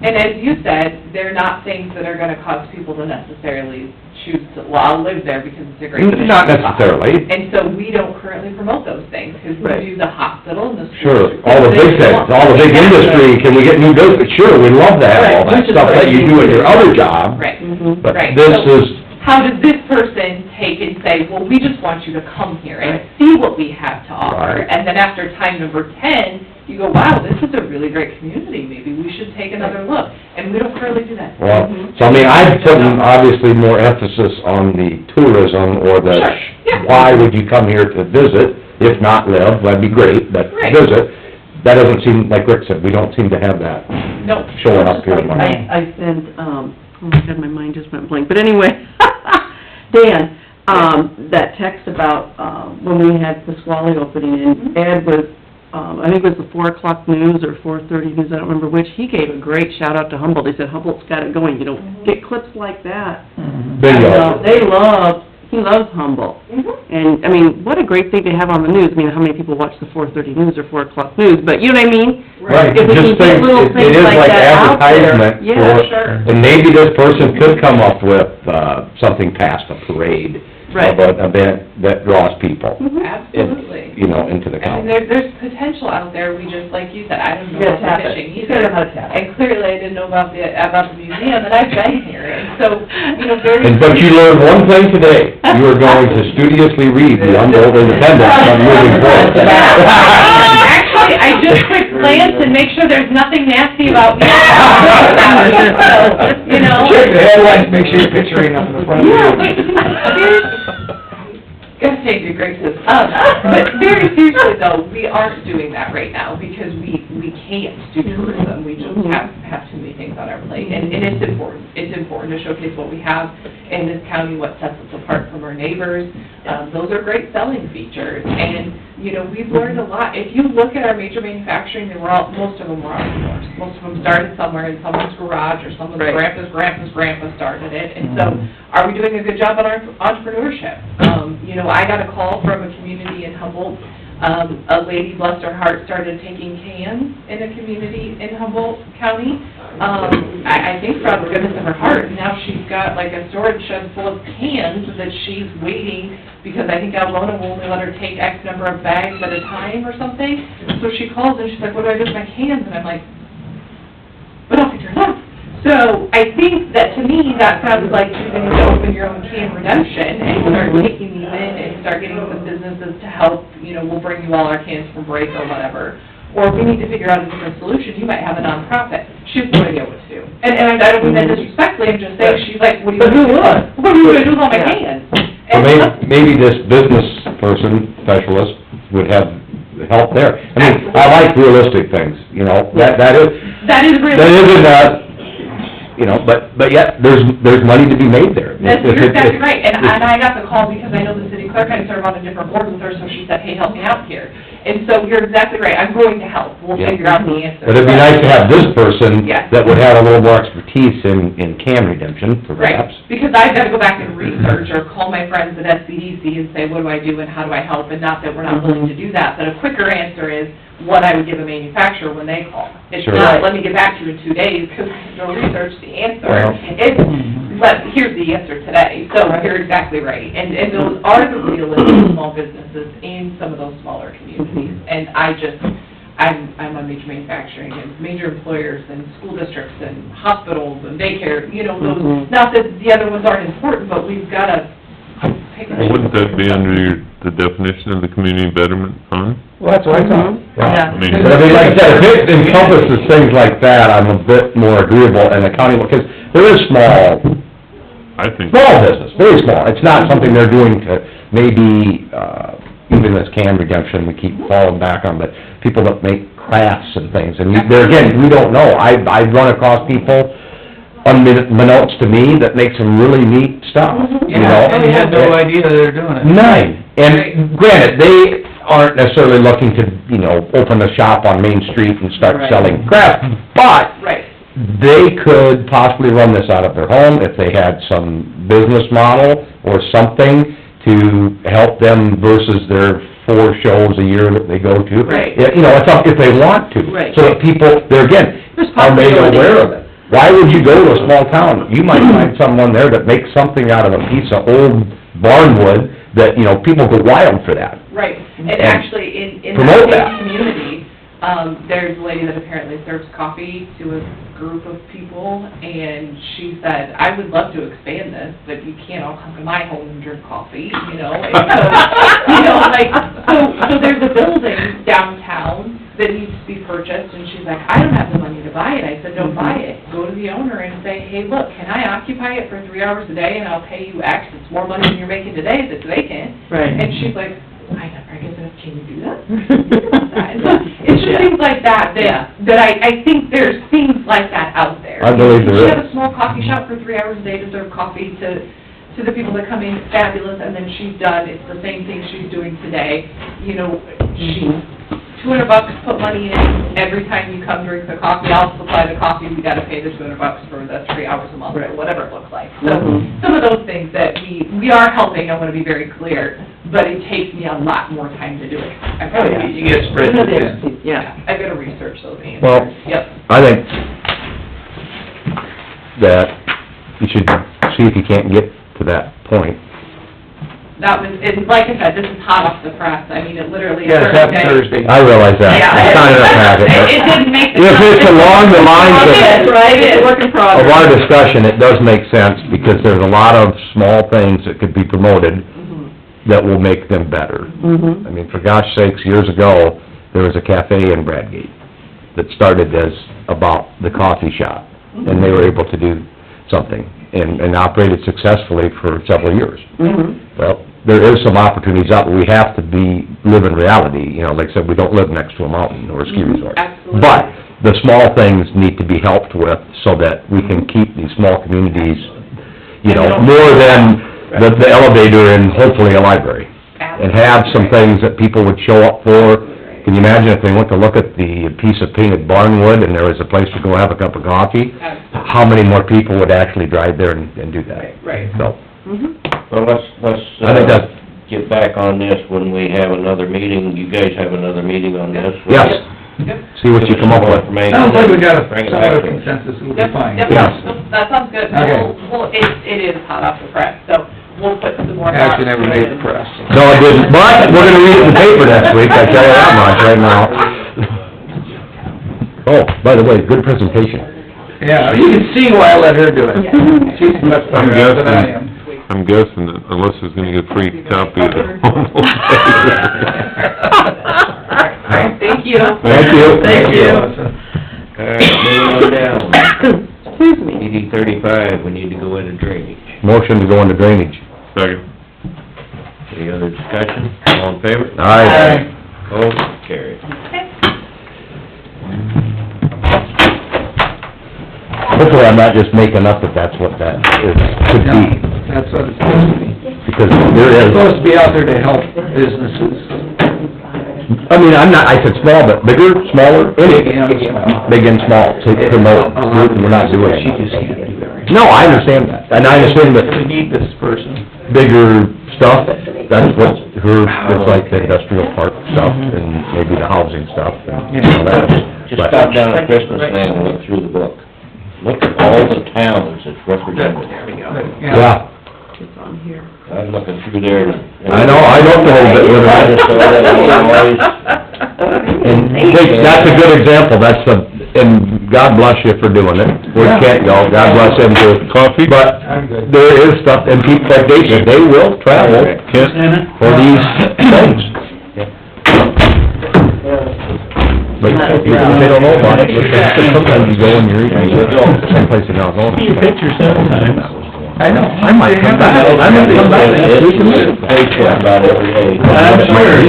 And as you said, they're not things that are gonna cause people to necessarily choose to, well, I'll live there because it's a great fishing not spot. necessarily. And so we don't currently promote those things, because Right. we do the hospital and the schools. Sure, all the big things, all the big industry, can we get new business? Sure, we'd love to have all Right, that which is stuff what that you do in your other job. Right, Mhm. But Right. this So- is, how does this person take and say, well, we just want you to come here and see what we have to offer? Right. And then after time number 10, you go, wow, this is a really great community, maybe we should take another look. And we don't currently do that. well, so I mean, I'd put obviously more emphasis on the tourism or the, Sure, yeah. why would you come here to visit, if not live, that'd be great, but Right. visit. That doesn't seem, like Rick said, we don't seem to have that No. showing up here much. I sent, oh my God, my mind just went blank, but anyway, Dan, that text about, when we had the Swally opening, and Ed was, I think it was the 4 o'clock news or 4:30 news, I don't remember which, he gave a great shout out to Humboldt. He said Humboldt's got it going, get clips like that. Video. They he loves Humboldt. And, I mean, what a great thing to have on the news. I mean, how many people watch the 4:30 news or 4 o'clock news, but you know what I mean? Right, If we can just get think, little it things is like like that out there. advertisement Yeah, for, sure. and maybe this person could come up with, something past a parade Right. of an event that draws people, Absolutely. into the I county. mean, there's potential out there, we just, like you said, I don't know You about gotta tap the it. fishing You either. gotta know how to tap it. And clearly I didn't know about the museum, and I've been here, and so, very. But you learned one thing today, you are going to studiously read the Humboldt Independent on moving forward. Actually, I just quick glance and make sure there's nothing nasty about me. So, Check the headlines, make sure your picture ain't up in the front of Yeah, gotta take your graces. But very seriously though, we aren't doing that right now because we can't do tourism. We just have too many things on our plate. And it's important. It's important to showcase what we have in this county, what sets us apart from our neighbors. Those are great selling features. And, we've learned a lot. If you look at our major manufacturing, most of them were entrepreneurs. Most of them started somewhere in someone's garage or someone's Right. grandpa's grandpa started it. And so, are we doing a good job on our entrepreneurship? I got a call from a community in Humboldt. A lady, bless her heart, started taking cans in a community in Humboldt County. I think from the goodness of her heart, and now she's got like a storage shed full of cans that she's waiting, because I think Algona will only let her take X number of bags at a time or something. So she calls and she's like, what do I do with my cans? And I'm like, but I'll figure it out. So I think that, to me, that sounds like choosing to open your own can redemption and start taking these in and start getting some businesses to help, we'll bring you all our cans from break or whatever. Or if we need to figure out a different solution, you might have a nonprofit. She has no idea what to do. And I don't mean that disrespectfully, I'm just saying, she's like, what do you want to do? What are you going to do with all my cans? So maybe this business person, specialist, would have help there. I mean, I like realistic things, that is, That is really. That isn't, you know, but yet, there's money to be made there. That's, you're exactly right, and I got the call because I know the city clerk, I serve on a different board with her, so she said, hey, help me out here. And so you're exactly right, I'm going to help, we'll Yeah. figure out the answer. But it'd be nice to have this person Yes. that would have a little more expertise in CAN redemption, perhaps. Right, because I've got to go back and research or call my friends at SCDC and say, what do I do and how do I help? And not that we're not willing to do that, but a quicker answer is what I would give a manufacturer when they call. It's Sure. not, let me get back to you in 2 days, because I have to research the answer. Well. It's, here's the answer today, so you're exactly right. And those are the realistic small businesses in some of those smaller communities. And I'm on major manufacturing and major employers and school districts and hospitals and daycare, you know, those, not that the other ones aren't important, but we've got to pick and choose. Wouldn't that be under the definition of the community betterment fund? Well, that's what I thought. Yeah. I mean, But I mean, like I said, if it encompasses things like that, I'm a bit more agreeable in the county, because there is small business, very small. It's not something they're doing to maybe, even this CAN redemption, we keep falling back on, but people that make crafts and things, and there again, we don't know. I've run across people, unbeknownst to me, that make some really neat stuff, you know? And you had no idea they were doing it. None. And granted, they aren't necessarily looking to, you know, open a shop on Main Street and start Right. selling crap, but Right. they could possibly run this out of their home if they had some business model or something to help them versus their 4 shows a year that they go to. Right. Yeah, you know, it's up if they want to. Right. So that people, there again, There's are made possibility. aware of it. Why would you go to a small town? You might find someone there that makes something out of a piece of old barnwood that, you know, people go wild for that. Right, and actually, in promote that that. same community, there's a lady that apparently serves coffee to a group of people, and she said, I would love to expand this, but you can't all come to my home and drink coffee, you know? And so, you know, like, so there's a building downtown that needs to be purchased, and she's like, I don't have the money to buy it. I said, don't buy it. Go to the owner and say, hey, look, can I occupy it for 3 hours a day, and I'll pay you X? It's more money than you're making today that's vacant. Right. And she's like, I guess, can you do that? And so it's just things like that, I think there's things like that out there. I believe there She is. had a small coffee shop for 3 hours a day to serve coffee to the people that come in, it's fabulous, and then she's done, it's the same thing she's doing today. You know, she's $200, put money in, every time you come drink the coffee, I'll supply the coffee, we gotta pay the $200 for the 3 hours a month, or whatever it looks like. So, some of those things that we are helping, I wanna be very clear, but it takes me a lot more time to do it. I've got to You get spread thin. Yeah. I've gotta research those answers. Well, Yep. I think that you should see if you can't get to that point. That was, and like I said, this is hot off the press, I mean, it literally. Yeah, it's happened Thursday. Thursday. I realize that. Yeah. It's not in our packet, but It didn't make the. if it's along the lines It is, of, right, it is. Work in of progress. our discussion, it does make sense, because there's a lot of small things that could be promoted that will make them better. Mm-hmm. I mean, for gosh sakes, years ago, there was a cafe in Bradgate that started as about the coffee shop, and they were able to do something, and operated successfully for several years. Mm-hmm. Well, there is some opportunities out, but we have to live in reality, you know, like I said, we don't live next to a mountain or a ski resort. Absolutely. But the small things need to be helped with, so that we can keep these small communities, you know, more than the elevator and hopefully a library. And have some things that people would show up for. Can you imagine if they went to look at the piece of painted barnwood and there was a place to go have a cup of coffee? Absolutely. How many more people would actually drive there and do that? Right. So, Well, let's, I think that's, get back on this when we have another meeting. You guys have another meeting on this? yes, Yep. see what you come up with. Sounds like we got a Bring it somewhat back of to us. consensus, we'll be Yep, fine. yep, Yeah. that sounds good. Okay. Well, it is hot off the press, so we'll put some more. Actually, never made the press. No, I didn't, but we're gonna read it in the paper next week, I tell you that much right now. Oh, by the way, good presentation. Yeah, you can see why I let her do it. She's much I'm better at it than I guessing, am. I'm guessing that Alyssa's gonna get free copy of the All right, thank you. Thank you. Thank you. All right, moving on down. Excuse me. DD 35, we need to go into drainage. Motion to go into drainage. Second. Any other discussion? All in favor? Aye. Opposed? Carried. hopefully I'm not just making up that that's what that is, could No, be, that's what it's supposed to be. because there It's is, supposed to be out there to help businesses. I mean, I'm not, I said small, but bigger, smaller, Big and small. big and small, to promote, we're not doing She just it. can't do everything. No, I understand that, and I understand that We need this person. bigger stuff, that's what her, it's like the industrial park stuff, and maybe the housing stuff, and all that. Just stop down at Christmas Land and look through the book. Look at all the towns that's represented. Yeah, It's on here. I'm looking through there. I know, I looked a little bit with Minnesota, and that's a good example, that's the, and God bless you for doing it, where Kent go, God bless him too. Coffee? But I'm good. there is stuff, and people, like they said, they will travel for these things. But they don't know about it, but sometimes you go and you're eating, someplace you're not going. See your picture several times. I know, I might come back, I might come back next week and live. About every day. I'm sure.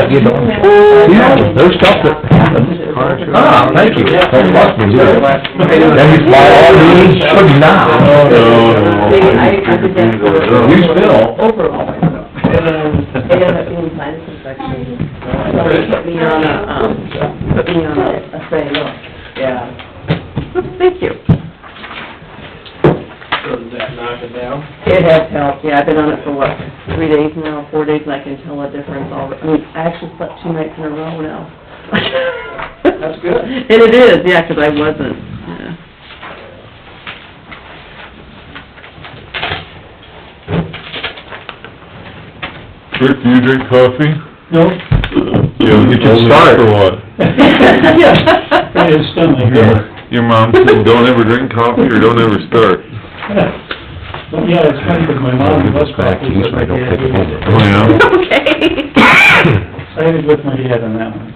You know, there's stuff that happens. Ah, thank you, that must be good. Then you fly all these, should not. You still. It ended up being planning section. So they put me on a thing. Yeah. Thank you. So does that knock it down? It has helped, yeah, I've been on it for what, 3 days now, 4 days, and I can tell a difference already. I mean, I actually slept 2 nights in a row now. That's good. And it is, yeah, 'cause I wasn't, yeah. Rick, do you drink coffee? No. Yeah, get your start. For what? It is stomach. Your mom said, don't ever drink coffee or don't ever start. Well, yeah, it's funny, because my mom was Back coffee, east, but I my don't dad take it was home. Oh, yeah? Okay. sided with my dad on that one.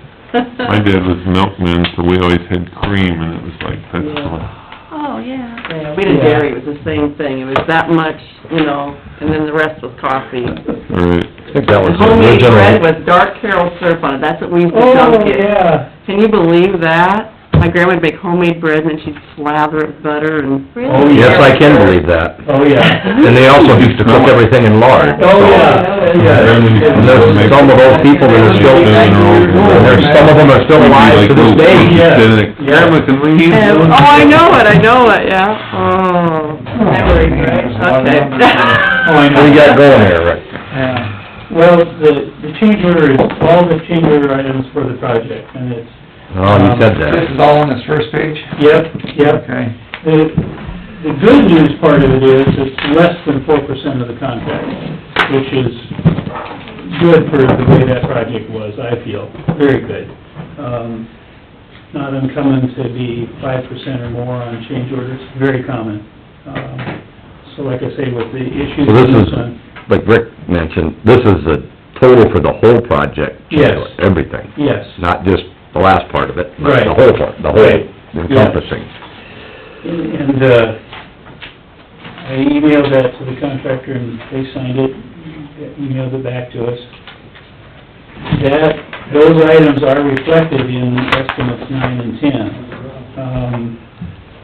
My dad was a milkman, so we always had cream, and it was like, that's all. Oh, yeah. Yeah, we did dairy, it was the same thing, it was that much, you know, and then the rest was coffee. All right. I think that was the Homemade bread original. with dark Carol syrup on it, that's what we used to tell kids. yeah. Can you believe that? My grandma would make homemade bread, and then she'd slather it with butter and... Oh, yeah. Yes, I can believe that. Oh, yeah. And they also used to cook everything in lard. Oh, yeah, yeah. And there's some of those people that are still, and there's, some of them are still alive to this day. Grandma can leave. Oh, I know it, yeah. Oh, memories, right? Okay. Oh, I What do you got going here, Rick? Yeah. Well, the change order is all the change order items for the project, and it's... Oh, you said that. This is all on this first page? Yep, yep. Okay. The good news part of it is, it's less than 4% of the contract, which is good for the way that project was, I feel, very good. Not uncommon to be 5% or more on change orders, very common. So like I say, with the issues... So this in is, one- like Rick mentioned, this is the total for the whole project? Yes. Everything, Yes. not just the last part of it, but Right. the whole part, the whole Right. encompassing. And, I emailed that to the contractor and they signed it, emailed it back to us. Those items are reflected in estimates 9 and 10.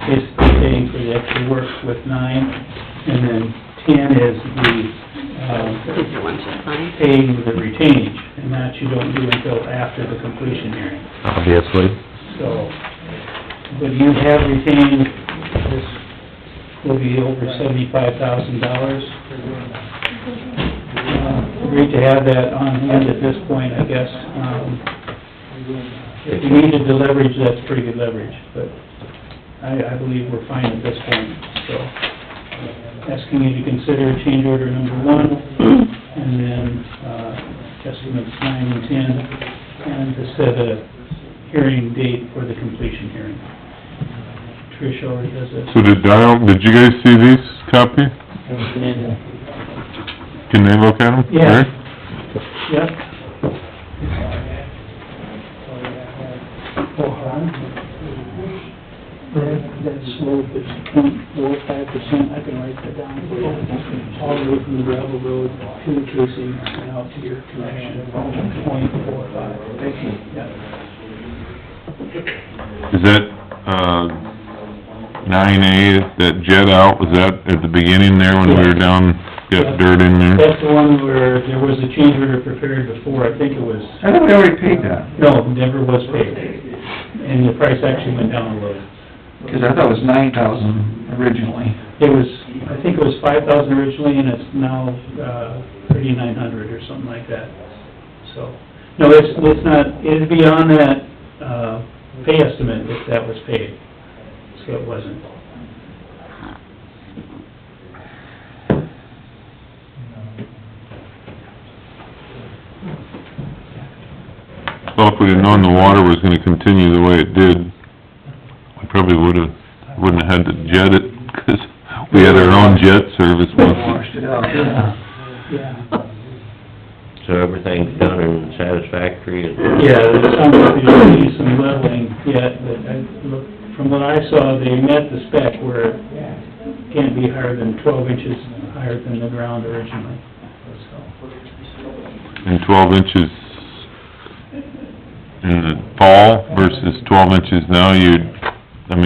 Basically paying for the extra work with 9, and then 10 is paying the retainage, and that you don't do until after the completion hearing. Obviously. So, but you have retained, this will be over $75,000. Great to have that on hand at this point, I guess. If you needed the leverage, that's pretty good leverage, but I believe we're fine at this point, so. Asking you to consider change order number 1, and then, estimates 9 and 10, and to set a hearing date for the completion hearing. Trish already does that. So did you guys see these copy? Can they look at them? Yeah. Yep. That slope is 0.45%, I can write that down for you. All the way from the gravel road to the casing and out to your connection, 0.45. Yeah. Is that, 9A, that jet out, was that at the beginning there when we were down, got dirt in there? That's the one where there was a change order prepared before, I think it was, I thought we already paid that, no, never was paid. And the price actually went down a little. because I thought it was 9,000 originally. It was, I think it was 5,000 originally, and it's now, 3,900 or something like that. So, no, it's not, it'd be on that, pay estimate if that was paid. So it wasn't. Well, if we'd have known the water was gonna continue the way it did, we probably wouldn't have had to jet it, 'cause we had our own jet service once. Washed it out. Yeah. So everything's done and satisfactory and... Yeah, there's some, there'll be some leveling yet, but from what I saw, they met the spec where it can't be higher than 12 inches higher than the ground originally, so. And 12 inches in the fall versus 12 inches now, some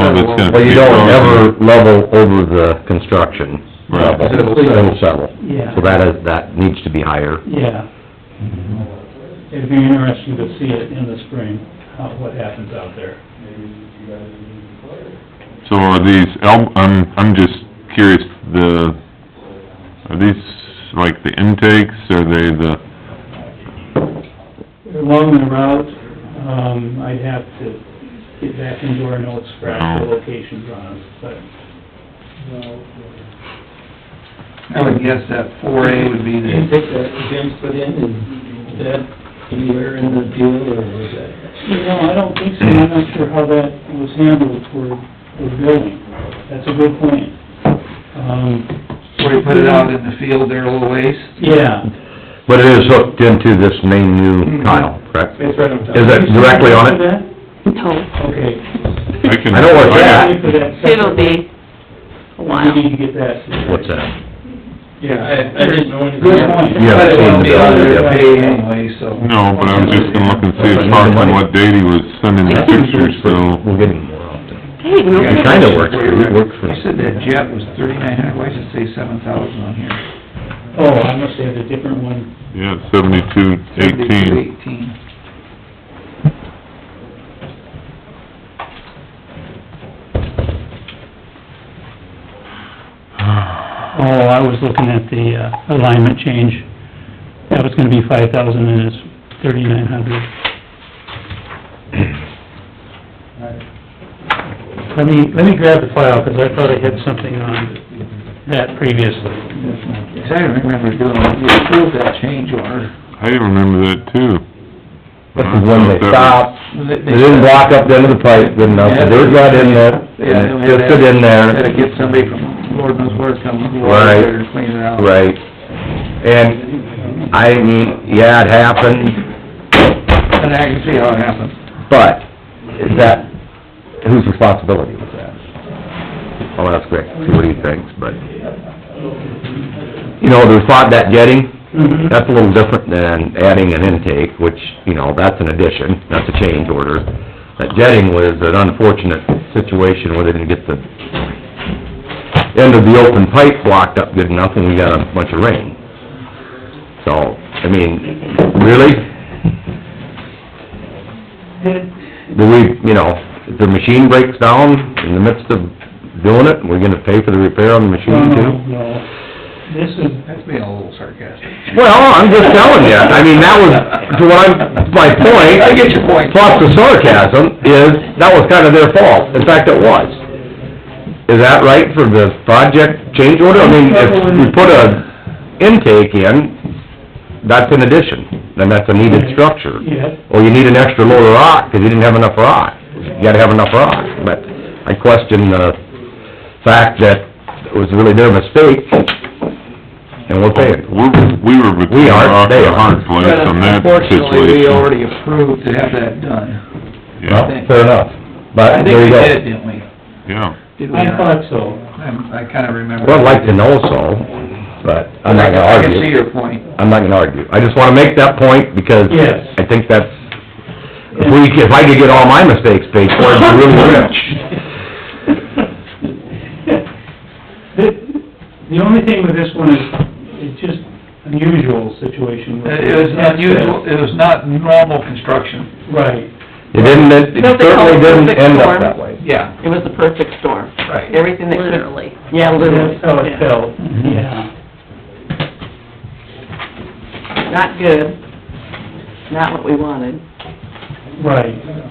of it's gonna be... Well, you don't ever level over the construction Right. level, it'll settle. Yeah. So that needs to be higher. Yeah. It'd be interesting to see it in the spring, what happens out there. So are these, I'm just curious, are these like the intakes, are they the... Along the route, I'd have to get back into our notes for actual locations on them, but... I would guess that 4A would be the... Intake that Jim's put in, is that anywhere in the deal, or was that? No, I don't think so, I'm not sure how that was handled for building. That's a good point. Where you put it out in the field there a little ways? Yeah. But it is hooked into this main new tile, correct? It's right on top. Is it directly on it? No, Okay. I know where it's at. it'll be a while. We need to get that. What's that? Yeah, I didn't know anything. Good point. You haven't seen the building But it yet. won't be on their pay anyway, so... No, but I was just gonna look and see if Parkman, what date he was sending the pictures, so... We're getting more often. Hey, no, It kinda works, it works for... You said that jet was 3,900, why does it say 7,000 on here? Oh, I must have a different one. Yeah, 7218. 18. Oh, I was looking at the alignment change. That was gonna be 5,000 and it's 3,900. Let me grab the file, 'cause I thought I had something on that previously. Because I remember doing, you approved that change order. I remember that too. This is when they stopped, they didn't block up the end of the pipe good enough, the dirt got in there, and it just stood in there. Had to get somebody from Lord knows where it's coming, go out Right. there and clean it out. Right. And, I mean, yeah, it happened, And I can see how it happened. but is that, whose responsibility was that? Oh, that's great, see what he thinks, but, you know, the thought that jetting, Mhm. that's a little different than adding an intake, which, you know, that's an addition, that's a change order. That jetting was an unfortunate situation where they didn't get the end of the open pipe blocked up good enough and we got a bunch of rain. So, I mean, really? Do we, you know, if the machine breaks down in the midst of doing it, we're gonna pay for the repair on the machine too? No, this is, That's being a little sarcastic. Well, I'm just telling you, I mean, that was, to what my point. I get your point. Plus the sarcasm is, that was kind of their fault, in fact, it was. Is that right for the project change order? I mean, if you put a intake in, that's an addition, and that's a needed structure. yeah, Or you need an extra load of rock, 'cause you didn't have enough rock. You gotta have enough rock, but I question the fact that it was really their mistake, and we're paying. We were between We a aren't, rock they and a hard place But on that unfortunately, we situation. already approved to have that done. Yeah, Fair enough, I but think there we you go. did, didn't we? yeah. Did we I not? thought so. I kinda remember. Well, I'd like to know so, but I'm not gonna I can see argue. your point. I'm not gonna argue. I just wanna make that point because Yes. I think that's, if I could get all my mistakes paid for, I'd be really rich. The only thing with this one is, it's just unusual situation. It was unusual, it was not normal construction. Right. It didn't, it certainly didn't end up that way. Yeah. It was the perfect storm. Right. Everything that could... Literally. Yeah, literally. That's how it felt, yeah. Not good. Not what we wanted. Right.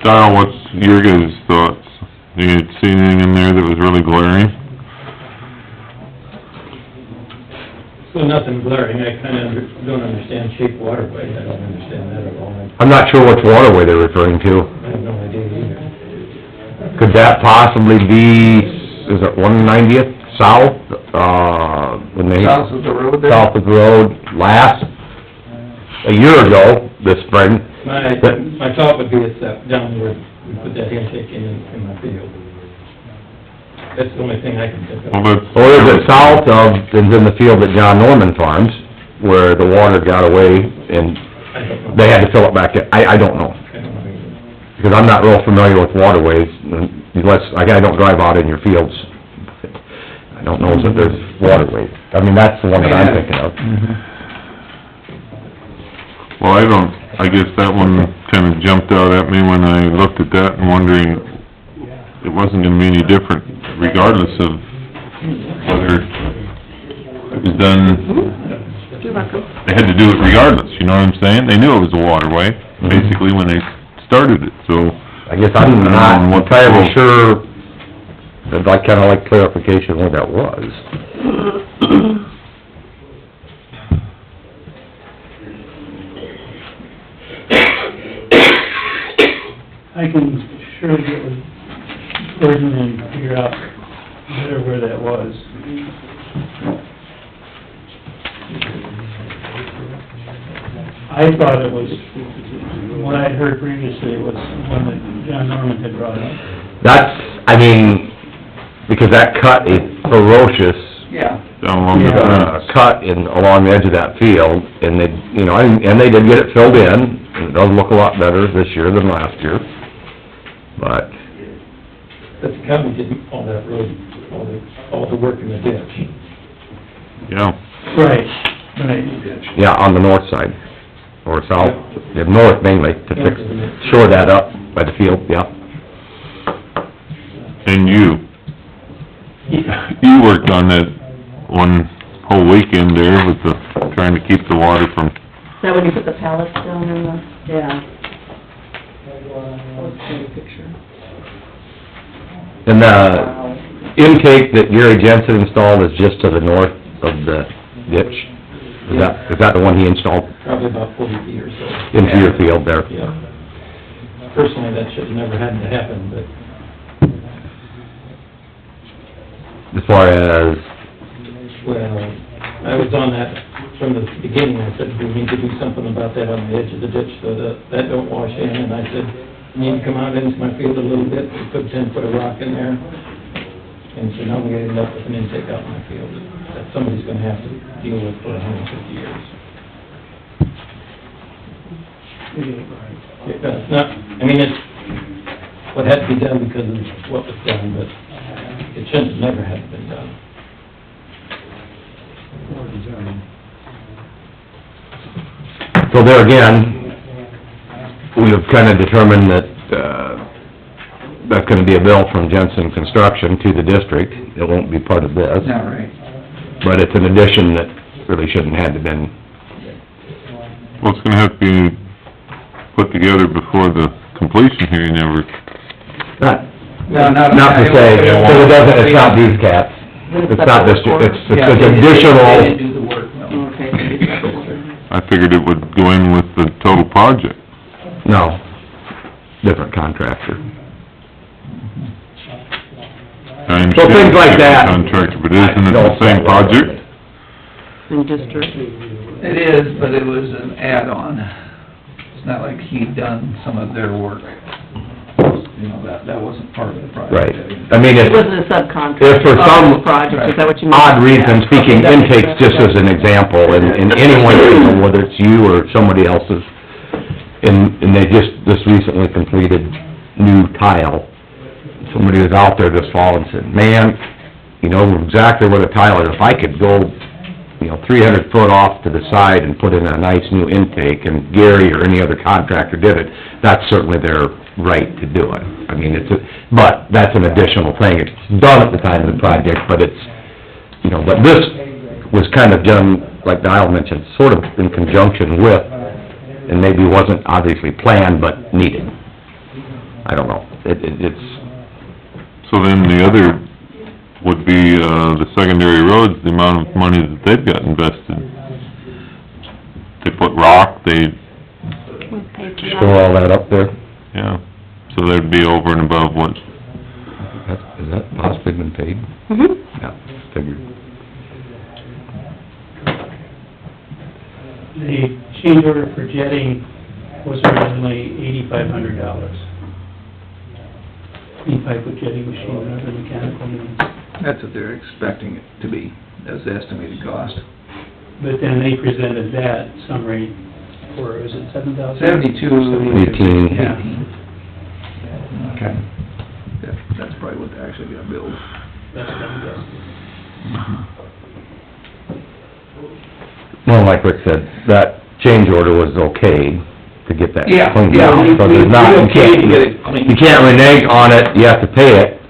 Darrell, what's your guys' thoughts? You see anything in there that was really glaring? Well, nothing glaring, I kinda don't understand shape waterway, I don't understand that at all. I'm not sure which waterway they're referring to. I have no idea either. Could that possibly be, is it 190th south, when they... South of the road there? South of the road, a year ago, this spring. My thought would be it's that down where we put that intake in my field. That's the only thing I can think of. Or is it south of, is in the field that John Norman farms, where the water got away and I don't know. they had to fill it back in? I don't know. I don't know either. Because I'm not real familiar with waterways, unless, I don't drive out in your fields. I don't know that there's waterways. I mean, that's the one that I'm thinking of. Well, I guess that one kinda jumped out at me when I looked at that and wondering, it wasn't gonna be any different regardless of whether it was done, they had to do it regardless, you know what I'm saying? They knew it was a waterway, basically, when they started it, so... I guess I'm not entirely sure, I'd like, kinda like clarification where that was. I can surely get with Gordon and figure out better where that was. I thought it was, what I'd heard previously was one that John Norman had brought up. That's, I mean, because that cut is ferocious, Yeah. Down along the fence. cut along the edge of that field, and they, you know, and they did get it filled in, and it does look a lot better this year than last year, but... But the county did all that road, all the work in the ditch. Yeah. Right. Yeah, on the north side, or south, yeah, north mainly, to fix, shore that up by the field, yeah. And you worked on that one whole weekend there with the, trying to keep the water from... Is that when you put the pallets down in the... Yeah. Let's see a picture. And the intake that Gary Jensen installed is just to the north of the ditch? Is that the one he installed Probably about 40 feet or so. into your field there? Yeah. Personally, that should have never had to happen, but As far as, well, I was on that from the beginning. I said, we need to do something about that on the edge of the ditch so that don't wash in. And I said, you need to come out into my field a little bit. We put 10 foot of rock in there. And so now we ended up with an intake out in my field that somebody's gonna have to deal with for 150 years. It's not, I mean, it's what had to be done because of what was done, but it shouldn't have never have been done. so there again, we have kinda determined that, that's gonna be a bill from Jensen Construction to the district. It won't be part of this. Not right. But it's an addition that really shouldn't have been. Well, it's gonna have to be put together before the completion here, you never... Not to say, because it doesn't, it's not these cats. It's not this, it's additional. They didn't do the work, no. Okay. I figured it would go in with the total project. No, different contractor. I understand So things like that. Contractor, but isn't it the same project? In district. It is, but it was an add-on. It's not like he'd done some of their work. You know, that wasn't part of the project. Right. I mean, It if, wasn't a subcontract. if for some Project, is that what you mean? odd reason, speaking intakes just as an example, and anyone, whether it's you or somebody else's, and they just recently completed new tile. Somebody was out there this fall and said, man, you know exactly where the tile is, if I could go, 300 foot off to the side and put in a nice new intake, and Gary or any other contractor did it, that's certainly their right to do it. I mean, but that's an additional thing, it's done at the time of the project, but it's, but this was kind of done, like Dial mentioned, sort of in conjunction with, and maybe wasn't obviously planned, but needed. I don't know, it's... So then the other would be, the secondary roads, the amount of money that they've got invested. They put rock, they, Throw all that up there? yeah, so they'd be over and above what, Has that possibly been paid? Mhm. Yeah, figured. The change order for jetting was originally $8,500. E-pipe with jetting machine and other mechanical means. That's what they're expecting it to be, as the estimated cost. But then they presented that summary for, was it 7,000? 18. Yeah. Okay. That's probably what they actually got billed. That's what I'm guessing. Well, like Rick said, that change order was okay to get that Yeah, cleaned yeah, out. we- So there's not, we you okay to can't, get it cleaned. you can't renege on it, you have to pay it.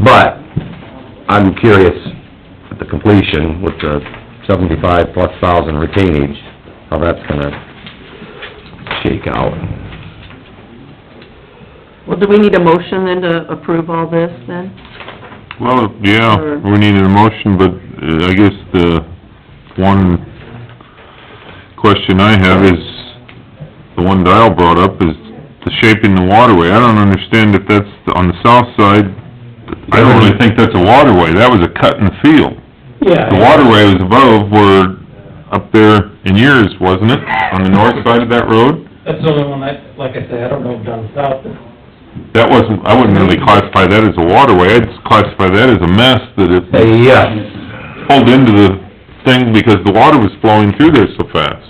But I'm curious at the completion with the 75+ thousand retainage, how that's gonna shake out. Well, do we need a motion then to approve all this then? well, yeah, Or- we need a motion, but I guess the one question I have is, the one Dial brought up, is the shaping the waterway. I don't understand if that's on the south side, I don't really think that's a waterway, that was a cut in the field. Yeah. The waterway was above, where, up there in yours, wasn't it, on the north side of that road? That's the only one like I say, I don't know down south, but That wasn't, I wouldn't really classify that as a waterway, I'd just classify that as a mess that it Yes, pulled into the thing because the water was flowing through there so fast.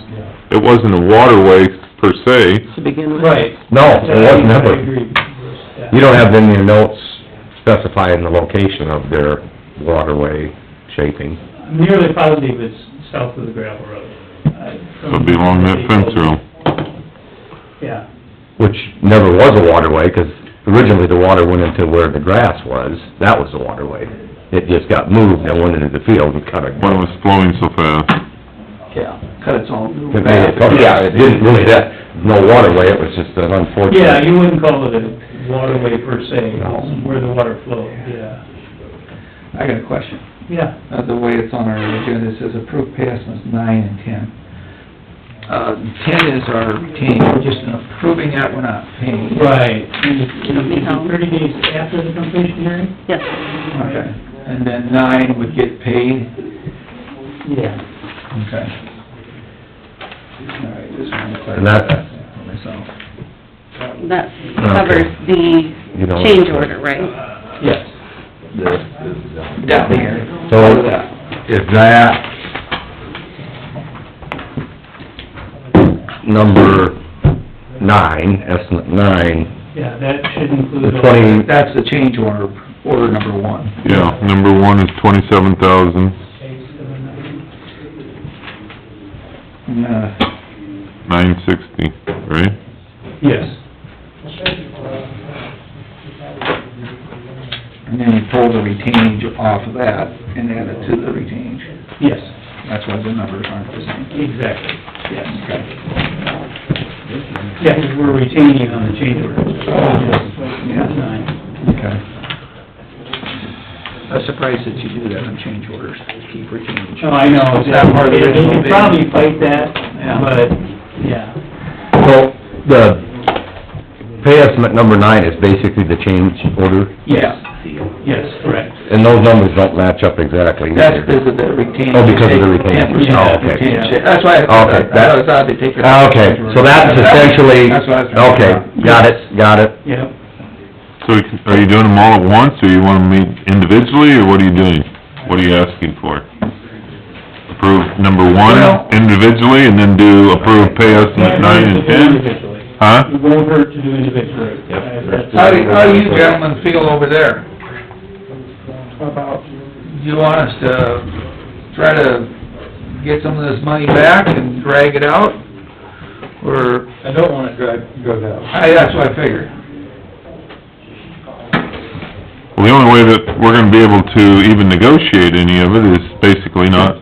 It wasn't a waterway per se. To begin with? Right. no, it wasn't I ever. agree. You don't have in your notes specifying the location of their waterway shaping. I'm nearly positive it's south of the gravel road. So it'd be along that fence row. Yeah. Which never was a waterway, 'cause originally the water went into where the grass was, that was the waterway. It just got moved and went into the field and cut it. When it was flowing so fast. Yeah, cut its own new It made it, yeah, it didn't really, no waterway, it was just an unfortunate... Yeah, you wouldn't call it a waterway per se, No. where the water flowed, yeah. I got a question. Yeah. The way it's on our agenda, it says approved pay estimates 9 and 10. 10 is our retained, we're just approving that, we're not paying. Right. And it's 30 days after the completion hearing? Yes. Okay, and then 9 would get paid? Yeah. Okay. All right, just wanted to clarify And that- that for myself. That covers the You know- change order, right? Yes. Down here. So, is that number 9, estimate 9, Yeah, that should include... the 20... That's the change order number 1. Yeah, number one is 27,000, 960, right? Yes. And then you pull the retainage off of that and add it to the retainage. Yes, That's why the numbers aren't the same. exactly. Yes, okay. Yeah, because we're retaining on the change order. Yeah. 9. Okay. I'm surprised that you do that on change orders, keep retainage. Oh, I know. Is that part of the You original could bid? probably fight that, Yeah. but, yeah. So, the pay estimate number 9 is basically the change order, Yes, yes, correct. and those numbers don't match up exactly either. That's because of the retainage. Oh, because of the retainage. 10%. Oh, okay. Retainage. That's why I thought, Okay, I was odd they take it. Okay, so that's essentially, That's what I was trying to okay, figure out. got it. Yep. So are you doing them all at once, or you wanna meet individually, or what are you doing? What are you asking for? approve number one individually, and then do approve pay estimate 9 and 10? Individually. Huh? It won't hurt to do individually. How do you gentlemen feel over there? About, Do you want us to try to get some of this money back and drag it out? Or, I don't want it drug out. that's what I figured. Well, the only way that we're gonna be able to even negotiate any of it is basically not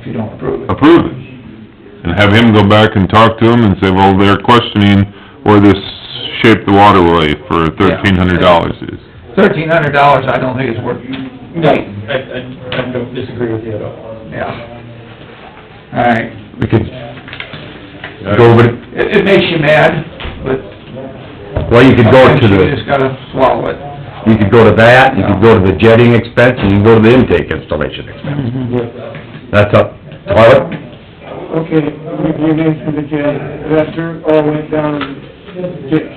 If you don't approve it. approve it. And have him go back and talk to them and say, well, they're questioning where this shape the waterway for $1,300 is. $1,300, I don't think it's worth, No, I don't disagree with you at all. yeah. All right. We could go over, It makes you mad, but well, you could go to sometimes you the, just gotta swallow it. you could go to that, you could go to the jetting expense, and you can go to the intake installation expense. That's up, toilet, okay, you mentioned the jet, that dirt all went down the ditch.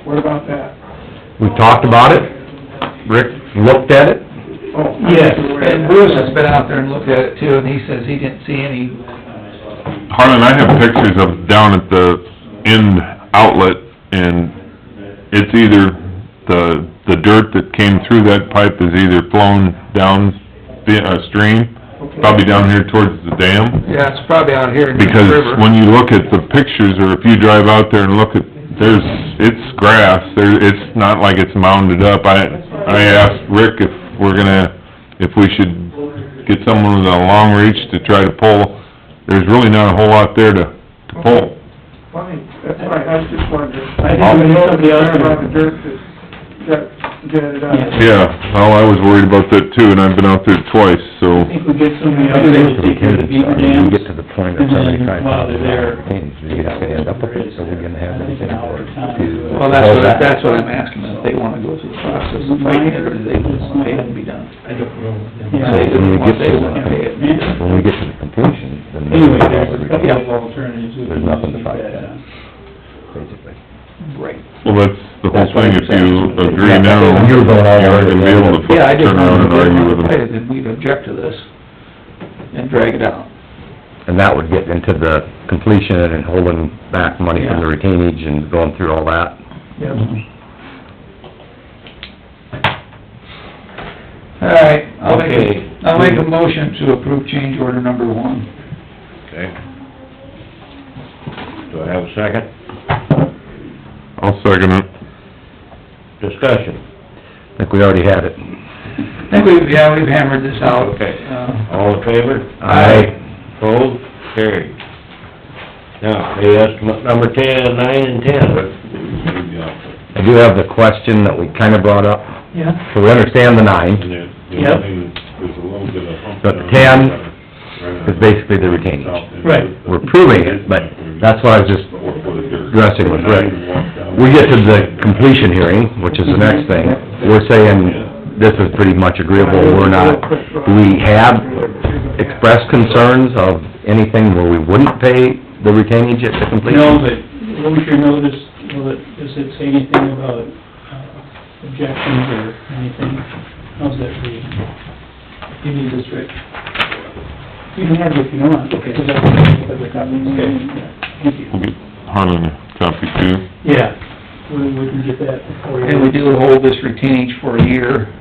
What about that? we talked about it, Rick looked at it, Oh, Yes, and Bruce has been out there and looked at it too, and he says he didn't see any, Harlan, I have pictures of down at the end outlet, and it's either, the dirt that came through that pipe is either flown down the stream, probably down here towards the dam. yeah, it's probably out here in the Because river. when you look at the pictures, or if you drive out there and look at, it's grass, it's not like it's mounded up. I asked Rick if we should get someone with a long reach to try to pull. There's really not a whole lot there to pull. Fine, that's fine, I was just wondering. I didn't know somebody else about the dirt that jetted out. Yeah, well, I was worried about that too, and I've been out there twice, so. I think we get somebody else to take care of the beaver when dams. we get to the point of And then $75,000, while they're there, you're just gonna end up with it, so we're gonna have anything to... Well, that's what I'm asking, if they wanna go through the process of fighting it, or do they just want it to be done? I don't know. So when we get They to, wanna pay it. when we get to the completion, then Anyway, there's a couple of alternatives. we There's can nothing to keep fight that, then. basically. Right. Well, that's the whole That's what thing, I'm if you saying. agree now, You're going all you're gonna be able to Yeah, I just turn around wanted and to argue with pay them. it, then we'd object to this and drag it out. And that would get into the completion and holding back money from the retainage and going through all that. Yep. All right, I'll make a motion to approve change order number 1. Okay. Do I have a second? I'll second it. Discussion. I think we already had it. I think we've hammered this out. Okay. All in favor? Aye. Opposed? Carried. Now, pay estimate number 10, 9 and 10. I do have the question that we kinda brought up. Yeah. So we understand the 9, Yep. but the 10 is basically the retainage. Right. We're proving it, but that's what I was just addressing with Rick. We get to the completion hearing, which is the next thing, we're saying this is pretty much agreeable, we're not, do we have expressed concerns of anything where we wouldn't pay the retainage at the completion? No, but what was your notice, does it say anything about objections or anything? How's that read? You need this, Rick? You can have it if you want. Okay. Okay. Thank you. We'll get Harlan a copy too. Yeah, we can get that before you... And we do hold this retainage for a year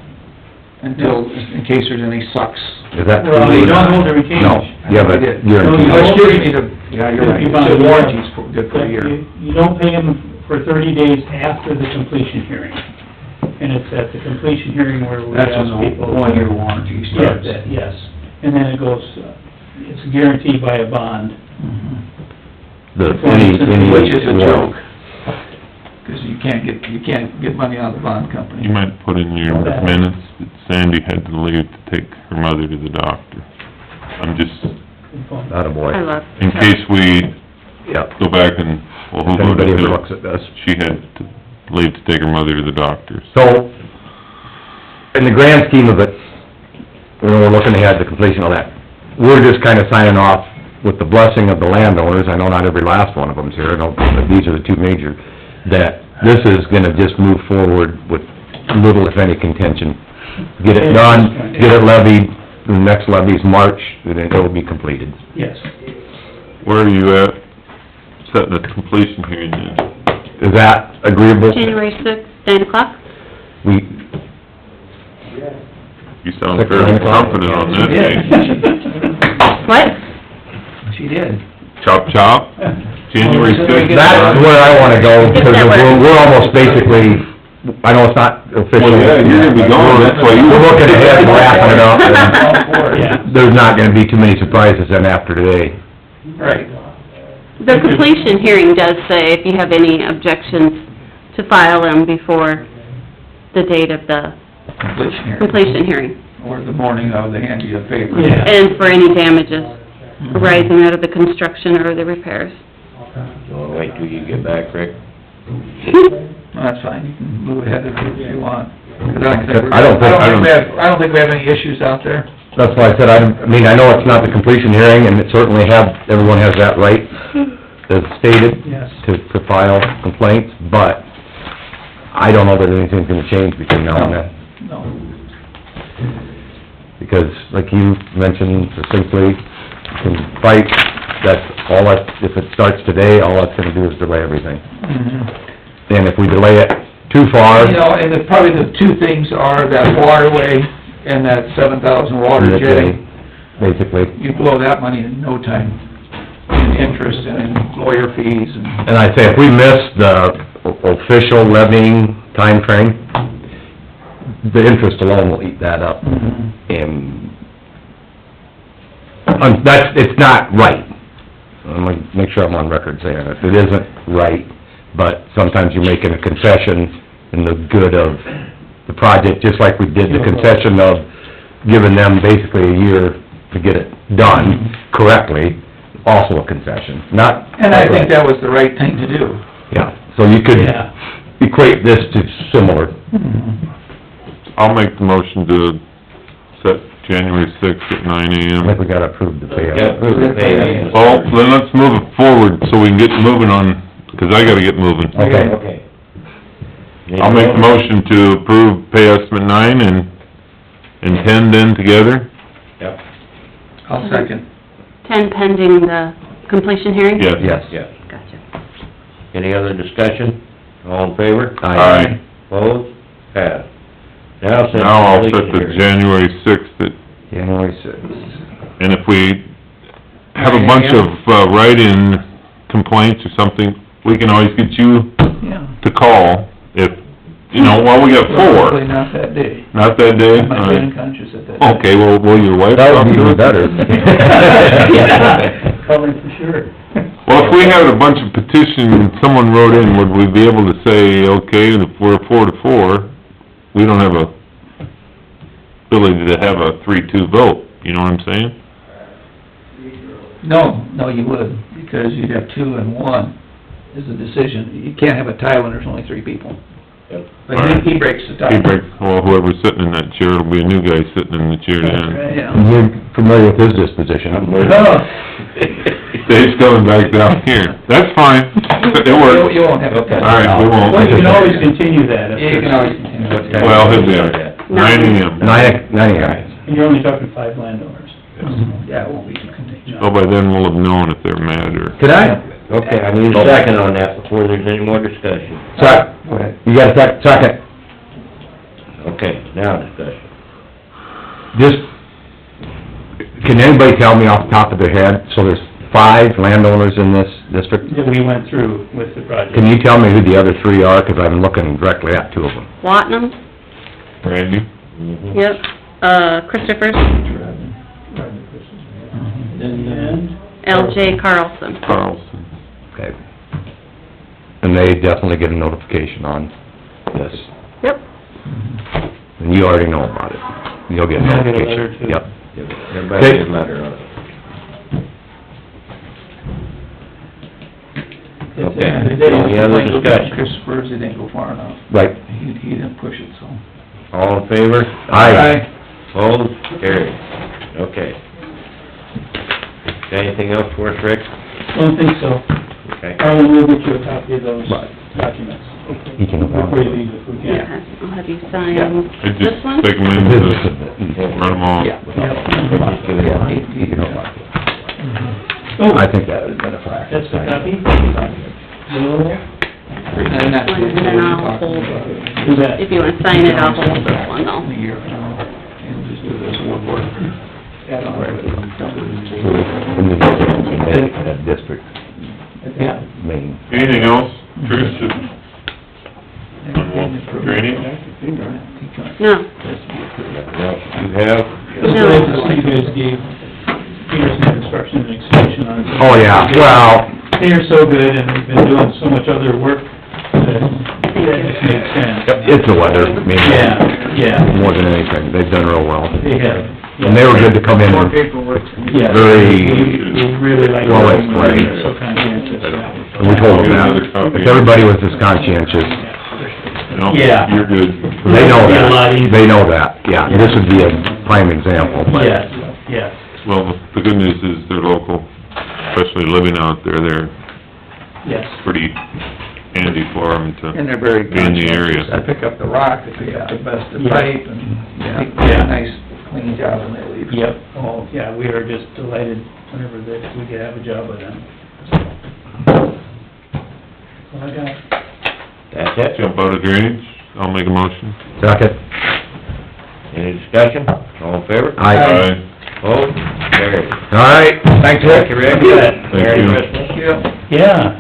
until, in case there's any sucks. Is that true? Well, you don't hold the retainage. No, you have a No, guarantee. you Well, don't. excuse me, yeah, you're right, the warranty's good for a year. You don't pay them for 30 days after the completion hearing. And it's at the completion hearing where we That's ask when people... the 1-year warranty Yes, starts. yes. And then it goes, it's guaranteed by a bond. Which is a joke, 'cause you can't get money out of the bond company. You might put in your minutes that Sandy had to leave to take her mother to the doctor. I'm just, Attaboy. I love... in case we Yep. go back and, well, who If voted anybody it? looks at this. She had to leave to take her mother to the doctor. So, in the grand scheme of it, when we're looking ahead to completion of that, we're just kinda signing off with the blessing of the landowners, I know not every last one of them's here, I know, but these are the two major, that this is gonna just move forward with little if any contention. Get it done, get it levied, the next levy's March, then it'll be completed. Yes. Where are you at, setting the completion hearing then? Is that agreeable? January 6th, 9 o'clock? We, You sound fairly confident on that date. What? She did. Chop chop, January sixth? that's where I wanna go, because we're almost basically, I know it's not official. Well, yeah, you're gonna be gone, that's why you... We're looking ahead and wrapping it up, Yeah. and there's not gonna be too many surprises then after today. Right. The completion hearing does say if you have any objections to file them before the date of the completion hearing. Or the morning of, they hand you a paper. Yeah. And for any damages arising out of the construction or the repairs. Don't wait till you get back, Rick. Well, that's fine, you can move ahead if you want. 'Cause I don't think we have any issues out there. That's why I said, I mean, I know it's not the completion hearing, and it certainly everyone has that right, as stated, Yes. to file complaints, but I don't know that anything's gonna change between now and then. No. Because, like you mentioned succinctly, you can fight, if it starts today, all that's gonna do is delay everything. And if we delay it too far... You know, and probably the two things are that waterway and that 7,000 water jetting. Basically. You blow that money in no time, in interest and in lawyer fees and... And I say, if we miss the official levying timeframe, the interest alone will eat that up. And, it's not right. I'm gonna make sure I'm on record saying it. It isn't right, but sometimes you're making a concession in the good of the project, just like we did the concession of giving them basically a year to get it done correctly, also a concession, not... And I think that was the right thing to do. Yeah, so you could Yeah. equate this to similar. I'll make the motion to set January 6th at 9 I AM. think we gotta approve the payout. Got approved the pay. Well, then let's move it forward so we can get moving on, 'cause I gotta get moving. Okay. Okay. I'll make the motion to approve pay estimate 9 and 10 then together. Yep, I'll second. 10 pending the completion hearing? Yes. Yes. yes. Gotcha. Any other discussion? All in favor? Aye. Opposed? Passed. Now I'll set the January 6th at, January 6th. and if we have a bunch of write-in complaints or something, we can always get you Yeah. to call if, we got Probably 4. not that day. Not that day? I might be All right. unconscious at that day. Okay, well, will your wife That talk would be to even it? better. Covering for sure. Well, if we had a bunch of petitions, someone wrote in, would we be able to say, okay, if we're 4-4, we don't have a ability to have a 3-2 vote, you know what I'm saying? No, you would, because you'd have 2 and 1 is a decision. You can't have a tie when there's only 3 people. Yep. But he breaks the tie. He breaks, well, whoever's sitting in that chair, it'll be a new guy sitting in the chair then. Yeah. You're familiar with his disposition. Dave's coming back down here. That's fine, it works. You won't have a tie. All right, we won't. Well, you can always continue that. if You can there's- always continue. Well, he'll be all right. 9 AM. 9 AM. And you're only talking 5 landowners. Yeah, it won't be contingent. So by then we'll have known if they're mad or... Could I? Okay, I need a second on that before there's any more discussion. Go ahead. You got a second? Okay, now discussion. Just, can anybody tell me off the top of their head, so there's 5 landowners in this district? That we went through with the project. Can you tell me who the other 3 are, 'cause I've been looking directly at 2 of them? Wattenham, Randy? Mhm. yep, Christopher's, And LJ Carlson. Carlson. Okay. And they definitely get a notification on this, Yep. and you already know about it. You'll get a I'll get a notification. letter, too. Yep. Everybody get a letter on it. Okay, any other discussion? Christopher's, he didn't go far enough. Right. He didn't push it, so. All in favor? Aye. Opposed? Carried. Okay. Got anything else for us, Rick? I don't think so. Okay. Carl, we'll get you a copy of those Right. documents. He can go on. Before you leave, if we Yeah, can. I'll have you sign I this just one. take them in, just run them off. Yeah. You can hold on. Oh, I think that would have been a fact. that's the copy? And that's And then I'll hold, Do that. if you wanna sign it, I'll hold this one though. A year from now, and just do this one work. Add on to it. That district, Yeah. main. Anything else, Trish, drainage? No, Nothing else you have? Just glad to see you guys gave Peterson Construction an extension on it. Oh, yeah, well, They are so good, and they've been doing so much other work that it just makes sense. it's the weather, I mean, Yeah, more than anything, they've done real well. they have. And they were good to come in and Yeah. very, We really like. well working with them. explained. So conscientious. and we told them that, if everybody was this conscientious, No, Yeah. you're good. they know It'd be a lot that, easier. they know that, yeah, this would be a prime example, but. Yes, yes. Well, the good news is they're local, especially living out there, they're Yes. pretty handy for them to And they're very be in the conscientious. area. They pick up the rock, they pick up the best of Yeah. pipe, and they do a nice, clean job when they leave. Yep, oh, yeah, we are just delighted whenever that we could have a job with them. That's all I got. That's it. Jump out of drainage, I'll make a motion. Second. Any discussion? All in favor? Aye. Opposed? Carried. All right, thanks, Rick. Thank you, Rick. Thank Merry you. Christmas. Yeah,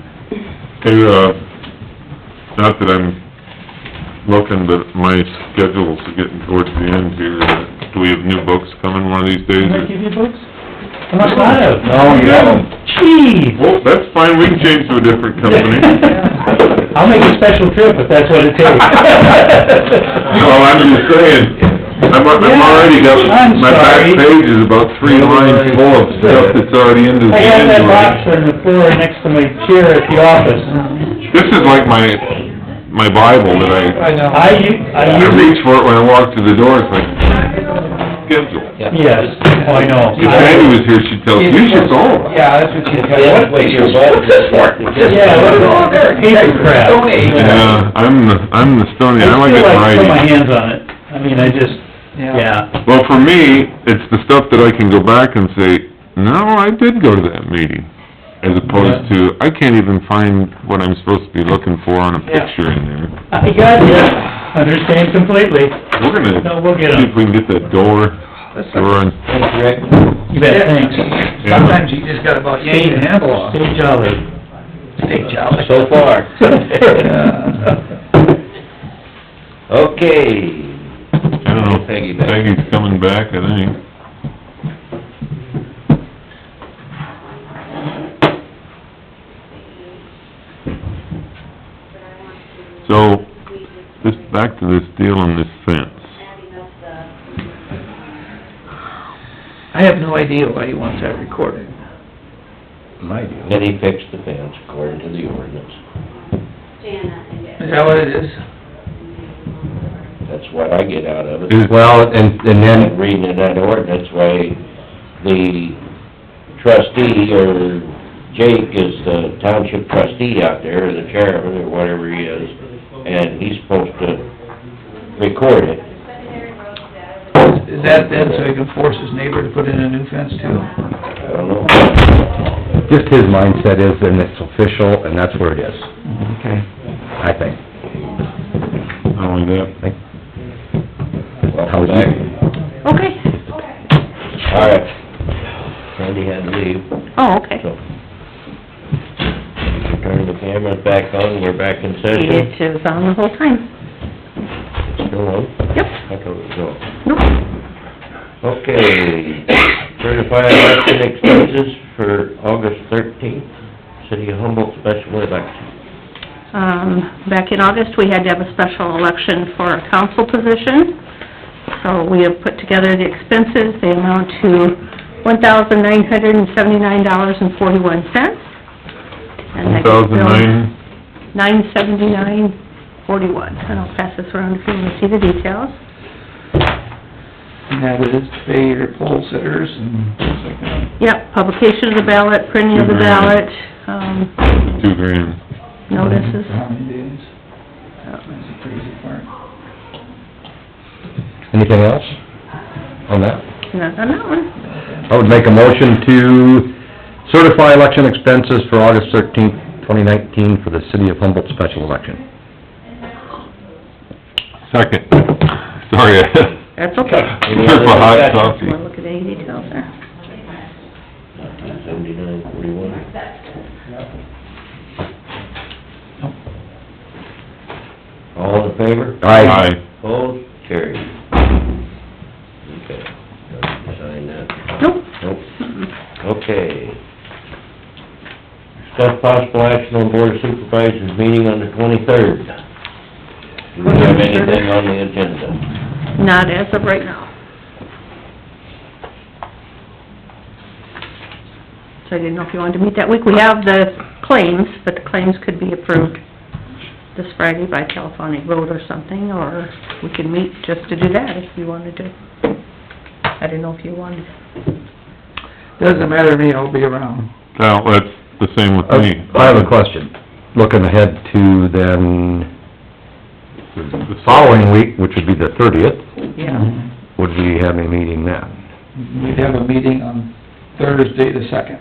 Hey, not that I'm looking, but my schedule's getting towards the end here. Do we have new books coming one of these days? can I give you books? I must not have. No, you haven't. Gee! Well, that's fine, we can change to a different company. I'll make a special trip if that's what it takes. No, I'm just saying, I'm already got, I'm my back sorry. page is about 3 lines full of stuff that's already into the I have that box January. on the floor next to my chair at the office. This is like my Bible that I know. I use reach for it when I walk through the door, it's like, schedule. Yes, oh, I know. If Sandy was here, she'd tell us, you should go. Yeah, that's what she's got. Yeah, wait, your vote. Yeah, what is all there? Paper crap. Stone Age. Yeah, I'm the Stony, I like it I still like to put my writing. hands on it. I mean, I just, yeah. Well, for me, it's the stuff that I can go back and say, no, I did go to that meeting. As opposed to, I can't even find what I'm supposed to be looking for on a picture in there. I got you. Understand completely. We're gonna No, we'll get see 'em. if we can get that door on. Thanks, Rick. You bet, thanks. Sometimes you just got about yank the handle off. Stay jolly. Stay jolly. So far. Okay. I don't know, Peggy back. Peggy's coming back, I think. So, just back to this deal on this fence. I have no idea why he wants that recorded. My deal. Then he fixed the fence according to the ordinance. Is that what it is? That's what I get out of it. Is- Well, and And then, reading in that ordinance, why the trustee, or Jake is the township trustee out there, or the chairman, or whatever he is, and he's supposed to record it. Is that then so he can force his neighbor to put in a new fence too? I don't know. just his mindset is, and it's official, and that's where it is, Okay. I think. Not only that, How would Welcome back. you? okay. All right. Sandy had to leave, Oh, okay. so. Turn the cameras back on, we're back in session. It is on the whole time. Still on? Yep. I thought it was off. Nope. Okay, certified election expenses for August 13th, City of Humboldt special election. Back in August, we had to have a special election for a council position. So we have put together the expenses, they amount to $1,979.41. And $1,009, $979.41, and I'll pass this around if you want to see the details. And that is pay your poll sitters and things like that. Yep, publication of the ballot, printing of the ballot, $2,000. Notices. How many days? That's the crazy part. Anything else on that? Not on that one. I would make a motion to certify election expenses for August 13th, 2019 for the City of Humboldt special election. Second. Sorry. That's okay. Any For other hot discussion? coffee. Wanna look at any details there? 7941. All in favor? Aye. Opposed? Carried. Okay. Sign that. Nope. Nope. Okay. Discuss possible action on Board of Supervisors meeting on the 23rd. Do we have anything on the agenda? Not as of right now. So I didn't know if you wanted to meet that week. We have the claims, but the claims could be approved this Friday by telephonic vote or something, or we could meet just to do that if you wanted to. I didn't know if you wanted. Doesn't matter to me, I'll be around. Well, that's the same with me. I have a question. Looking ahead to then, the following week, which would be the 30th, Yeah. would we have a meeting then? We'd have a meeting on Thursday the 2nd.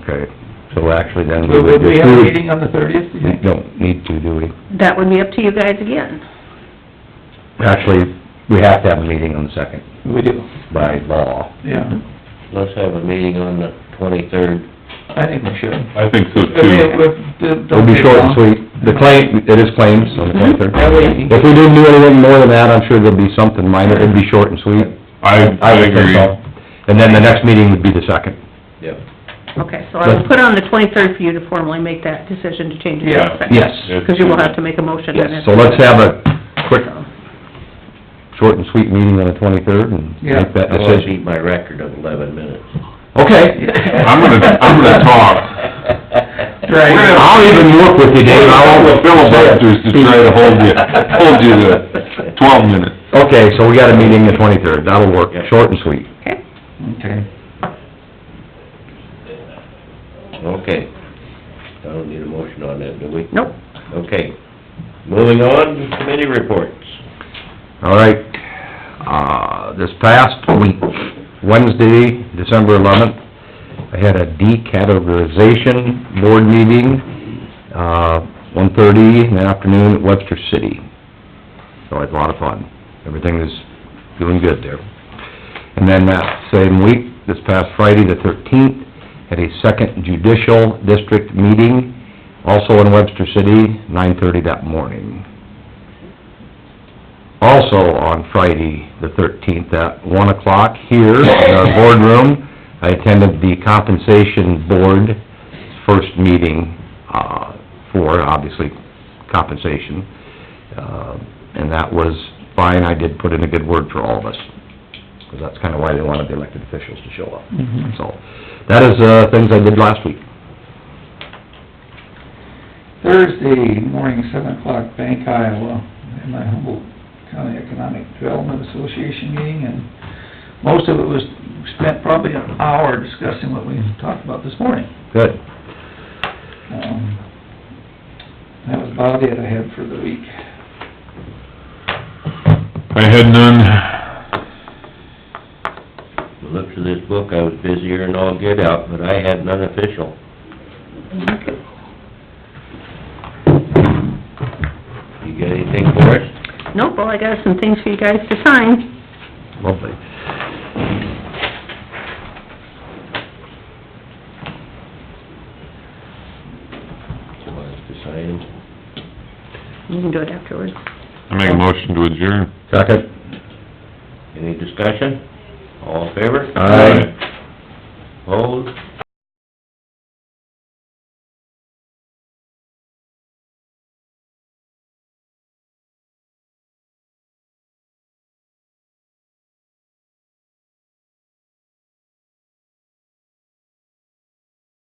Okay, so actually then we Would would we just have a do... meeting on the 30th, you We think? don't need to, do we? That would be up to you guys again. Actually, we have to have a meeting on the 2nd We do, by law. yeah. Let's have a meeting on the 23rd. I think we should. I think so I mean, too. It'll be short and sweet. The claim, it is claims on the 23rd. That way you If we didn't do anything more than that, I'm sure there'll be something minor, it'd be short and sweet. I would think agree. so. And then the next meeting would be the 2nd. Yep. Okay, so I will put on the 23rd for you to formally make that decision to change it to the Yeah. 2nd. Yes. Because you will have to make a motion. and Yes, it's- so let's have a quick, short and sweet meeting on the 23rd and Yeah. make that I want to decision. beat my record of 11 minutes. Okay. I'm gonna talk. I'll even work with you, Dave, I won't Filibusters to try to hold you to 12 minutes. Okay, so we got a meeting the 23rd, that'll work, short and sweet. Okay. Okay. Okay. I don't need a motion on that, do we? Nope. Okay. Moving on, committee reports. All right, this past week, Wednesday, December 11th, I had a decategorization board meeting, 1:30 in the afternoon at Webster City. So it was a lot of fun. Everything is doing good there. And then that same week, this past Friday, the 13th, had a second judicial district meeting, also in Webster City, 9:30 that morning. Also on Friday, the 13th, at 1 o'clock here in our boardroom, I attended the compensation board first meeting, for, obviously, compensation. And that was fine. I did put in a good word for all of us, because that's kinda why they wanted the elected officials to show up. Mhm. So, that is, things I did last week. Thursday morning, 7 o'clock, Bank, Iowa, in my Humboldt County Economic Development Association meeting, and most of it was spent probably an hour discussing what we talked about this morning. Good. That was about it I had for the week. I had none. The looks of this book, I was busier than all get out, but I had none official. You got anything for us? Nope, well, I got some things for you guys to sign. Lovely. You want us to sign? You can do it afterwards. I make a motion to adjourn. Second? Any discussion? All in favor? Aye. Opposed?